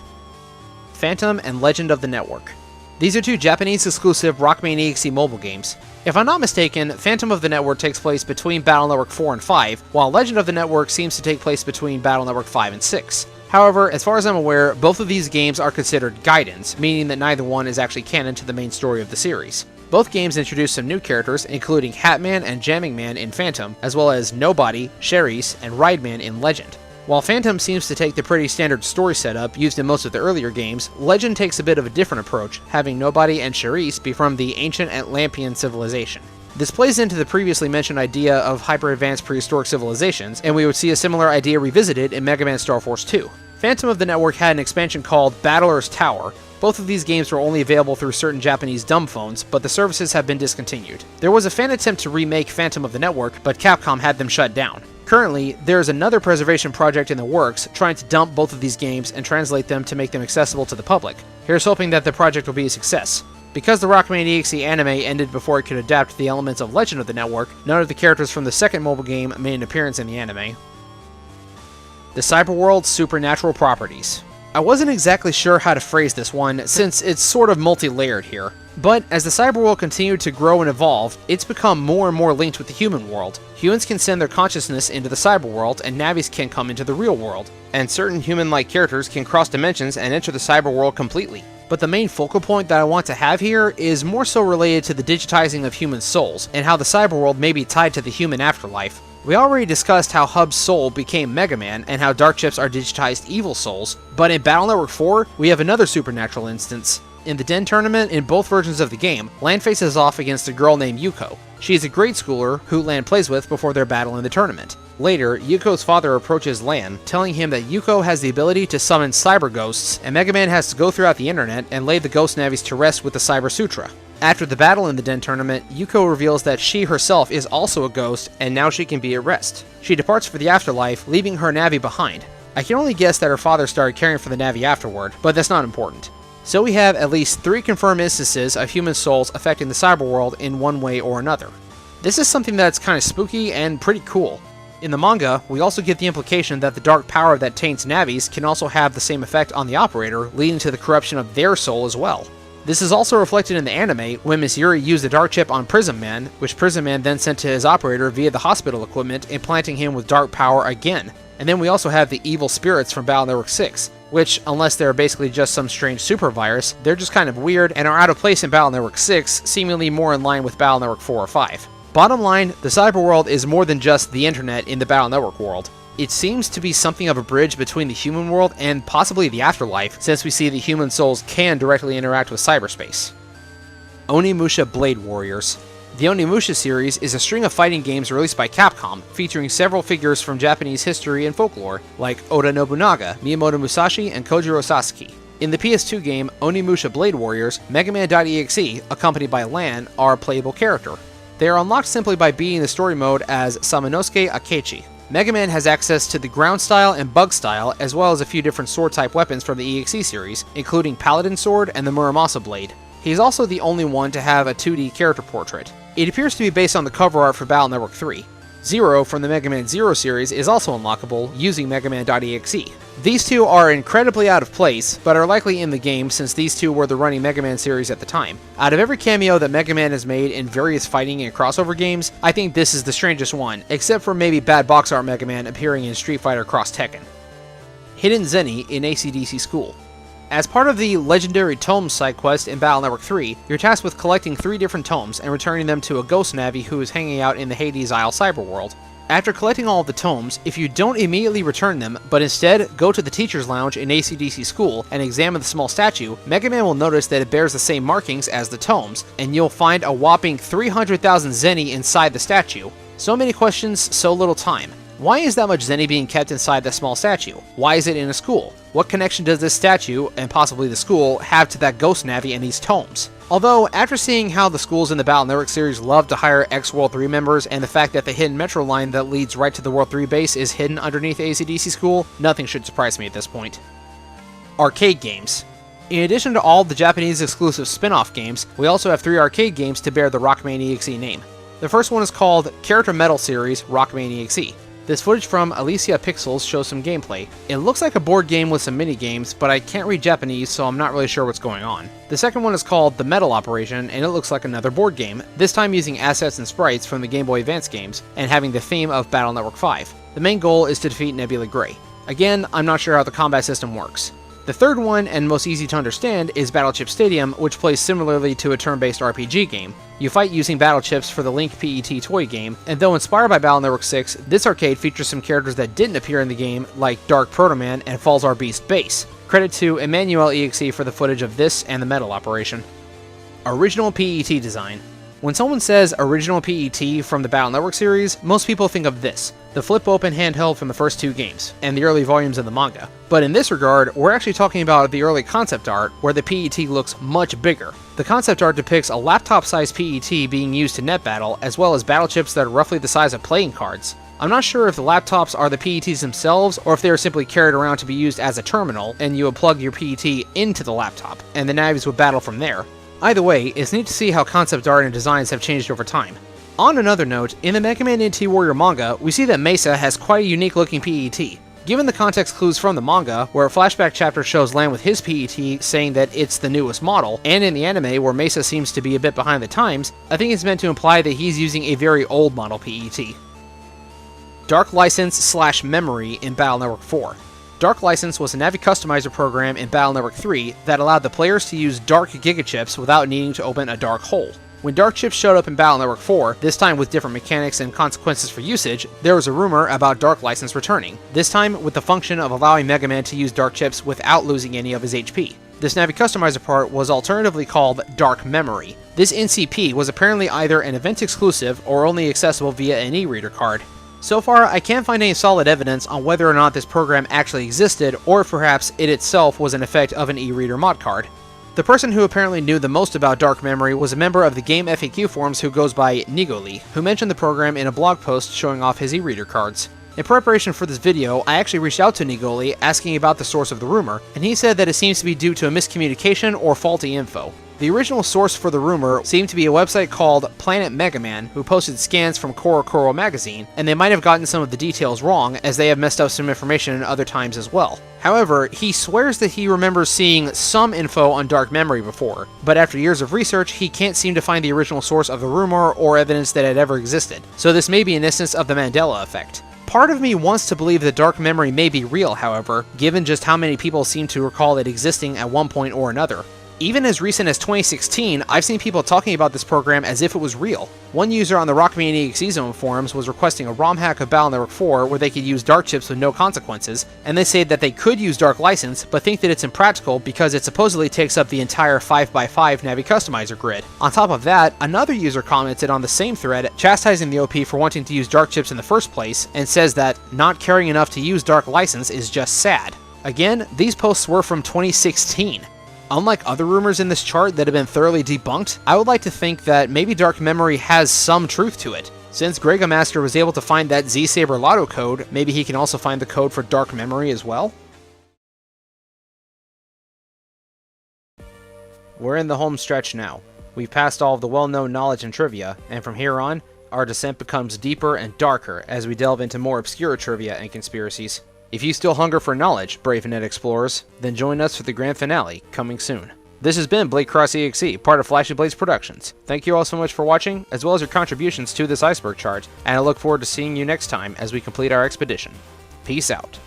Phantom and Legend of the Network. These are 2 Japanese-exclusive Rockman EXE mobile games. If I'm not mistaken, Phantom of the Network takes place between Battle Network 4 and 5, while Legend of the Network seems to take place between Battle Network 5 and 6. However, as far as I'm aware, both of these games are considered guidance, meaning that neither one is actually canon to the main story of the series. Both games introduce some new characters, including Hatman and Jamming Man in Phantom, as well as Nobody, Cherise, and Rideman in Legend. While Phantom seems to take the pretty standard story setup used in most of the earlier games, Legend takes a bit of a different approach, having Nobody and Cherise be from the ancient Atlampian civilization. This plays into the previously mentioned idea of hyper-advanced prehistoric civilizations, and we would see a similar idea revisited in Mega Man Star Force 2. Phantom of the Network had an expansion called Battler's Tower. Both of these games were only available through certain Japanese dumb phones, but the services have been discontinued. There was a fan attempt to remake Phantom of the Network, but Capcom had them shut down. Currently, there is another preservation project in the works trying to dump both of these games and translate them to make them accessible to the public. Here's hoping that the project will be a success. Because the Rockman EXE anime ended before it could adapt the elements of Legend of the Network, none of the characters from the second mobile game made an appearance in the anime. The Cyberworld's Supernatural Properties. I wasn't exactly sure how to phrase this one, since it's sort of multi-layered here. But as the cyberworld continued to grow and evolve, it's become more and more linked with the human world. Humans can send their consciousness into the cyberworld, and Navis can come into the real world. And certain human-like characters can cross dimensions and enter the cyberworld completely. But the main focal point that I want to have here is more so related to the digitizing of human souls, and how the cyberworld may be tied to the human afterlife. We already discussed how Hub's soul became Mega Man, and how Dark Chips are digitized evil souls, but in Battle Network 4, we have another supernatural instance. In the Den tournament, in both versions of the game, Lan faces off against a girl named Yuko. She is a grade schooler who Lan plays with before their battle in the tournament. Later, Yuko's father approaches Lan, telling him that Yuko has the ability to summon cyber ghosts, and Mega Man has to go throughout the internet and lay the ghost navis to rest with the Cyber Sutra. After the battle in the Den tournament, Yuko reveals that she herself is also a ghost, and now she can be at rest. She departs for the afterlife, leaving her Navi behind. I can only guess that her father started caring for the Navi afterward, but that's not important. So we have at least 3 confirmed instances of human souls affecting the cyberworld in one way or another. This is something that's kind of spooky and pretty cool. In the manga, we also get the implication that the dark power that taints Navis can also have the same effect on the operator, leading to the corruption of their soul as well. This is also reflected in the anime when Miss Yuri used the dark chip on Prism Man, which Prism Man then sent to his operator via the hospital equipment, implanting him with dark power again. And then we also have the evil spirits from Battle Network 6, which, unless they're basically just some strange super virus, they're just kind of weird and are out of place in Battle Network 6, seemingly more in line with Battle Network 4 or 5. Bottom line, the cyberworld is more than just the internet in the Battle Network world. It seems to be something of a bridge between the human world and possibly the afterlife, since we see that human souls can directly interact with cyberspace. Onimusha Blade Warriors. The Onimusha series is a string of fighting games released by Capcom, featuring several figures from Japanese history and folklore, like Oda Nobunaga, Miyamoto Musashi, and Kojiro Sasaki. In the PS2 game Onimusha Blade Warriors, Mega Man.exe, accompanied by Lan, are a playable character. They are unlocked simply by beating the story mode as Samanosuke Akechi. Mega Man has access to the ground style and bug style, as well as a few different sword-type weapons from the EXE series, including Paladin Sword and the Muramasa Blade. He is also the only one to have a 2D character portrait. It appears to be based on the cover art for Battle Network 3. Zero from the Mega Man Zero series is also unlockable using Mega Man.exe. These two are incredibly out of place, but are likely in the game since these two were the running Mega Man series at the time. Out of every cameo that Mega Man has made in various fighting and crossover games, I think this is the strangest one, except for maybe Bad Box Art Mega Man appearing in Street Fighter Cross Tekken. Hidden Zenny in AC/DC School. As part of the Legendary Tomes side quest in Battle Network 3, you're tasked with collecting 3 different tomes and returning them to a ghost Navi who is hanging out in the Hades Isle cyberworld. After collecting all of the tomes, if you don't immediately return them, but instead go to the teacher's lounge in AC/DC School and examine the small statue, Mega Man will notice that it bears the same markings as the tomes, and you'll find a whopping 300,000 Zenny inside the statue. So many questions, so little time. Why is that much Zenny being kept inside that small statue? Why is it in a school? What connection does this statue, and possibly the school, have to that ghost Navi and these tomes? Although, after seeing how the schools in the Battle Network series love to hire ex-World 3 members, and the fact that the hidden metro line that leads right to the World 3 base is hidden underneath AC/DC School, nothing should surprise me at this point. Arcade games. In addition to all the Japanese exclusive spin-off games, we also have 3 arcade games to bear the Rockman EXE name. The first one is called Character Metal Series Rockman EXE. This footage from Alicia Pixels shows some gameplay. It looks like a board game with some mini-games, but I can't read Japanese, so I'm not really sure what's going on. The second one is called The Metal Operation, and it looks like another board game, this time using assets and sprites from the Game Boy Advance games, and having the theme of Battle Network 5. The main goal is to defeat Nebula Grey. Again, I'm not sure how the combat system works. The third one, and most easy to understand, is Battleship Stadium, which plays similarly to a turn-based RPG game. You fight using battle chips for the Link PET toy game, and though inspired by Battle Network 6, this arcade features some characters that didn't appear in the game, like Dark Proto Man and Falls Our Beast Base. Credit to Emmanuel EXE for the footage of this and the Metal Operation. Original PET design. When someone says original PET from the Battle Network series, most people think of this, the flip-open handheld from the first 2 games, and the early volumes of the manga. But in this regard, we're actually talking about the early concept art, where the PET looks much bigger. The concept art depicts a laptop-sized PET being used to net battle, as well as battle chips that are roughly the size of playing cards. I'm not sure if the laptops are the PETs themselves, or if they are simply carried around to be used as a terminal, and you would plug your PET into the laptop, and the Navis would battle from there. Either way, it's neat to see how concept art and designs have changed over time. On another note, in the Mega Man NT Warrior manga, we see that Mesa has quite a unique looking PET. Given the context clues from the manga, where a flashback chapter shows Lan with his PET saying that it's the newest model, and in the anime where Mesa seems to be a bit behind the times, I think it's meant to imply that he's using a very old model PET. Dark License / Memory in Battle Network 4. Dark License was a Navi customizer program in Battle Network 3 that allowed the players to use dark gigachips without needing to open a dark hole. When dark chips showed up in Battle Network 4, this time with different mechanics and consequences for usage, there was a rumor about Dark License returning, this time with the function of allowing Mega Man to use dark chips without losing any of his HP. This Navi customizer part was alternatively called Dark Memory. This NCP was apparently either an event exclusive or only accessible via an e-reader card. So far, I can't find any solid evidence on whether or not this program actually existed, or if perhaps it itself was an effect of an e-reader mod card. The person who apparently knew the most about Dark Memory was a member of the Game FAQ forums who goes by Nigoli, who mentioned the program in a blog post showing off his e-reader cards. In preparation for this video, I actually reached out to Nigoli asking about the source of the rumor, and he said that it seems to be due to a miscommunication or faulty info. The original source for the rumor seemed to be a website called Planet Mega Man, who posted scans from Korokoro magazine, and they might have gotten some of the details wrong, as they have messed up some information in other times as well. However, he swears that he remembers seeing some info on Dark Memory before, but after years of research, he can't seem to find the original source of the rumor or evidence that it ever existed, so this may be an instance of the Mandela effect. Part of me wants to believe that Dark Memory may be real, however, given just how many people seem to recall it existing at one point or another. Even as recent as 2016, I've seen people talking about this program as if it was real. One user on the Rockman EXE Zone forums was requesting a ROM hack of Battle Network 4 where they could use dark chips with no consequences, and they say that they could use dark license, but think that it's impractical because it supposedly takes up the entire 5x5 Navi customizer grid. On top of that, another user commented on the same thread chastising the OP for wanting to use dark chips in the first place, and says that not caring enough to use dark license is just sad. Again, these posts were from 2016. Unlike other rumors in this chart that have been thoroughly debunked, I would like to think that maybe Dark Memory has some truth to it. Since Gregomaster was able to find that Z-Saber Lotto code, maybe he can also find the code for Dark Memory as well? We're in the home stretch now. We've passed all of the well-known knowledge and trivia, and from here on, our descent becomes deeper and darker as we delve into more obscure trivia and conspiracies. If you still hunger for knowledge, brave net explorers, then join us for the grand finale, coming soon. This has been Blade Cross EXE, part of Flashy Blades Productions. Thank you all so much for watching, as well as your contributions to this iceberg chart, and I look forward to seeing you next time as we complete our expedition. Peace out.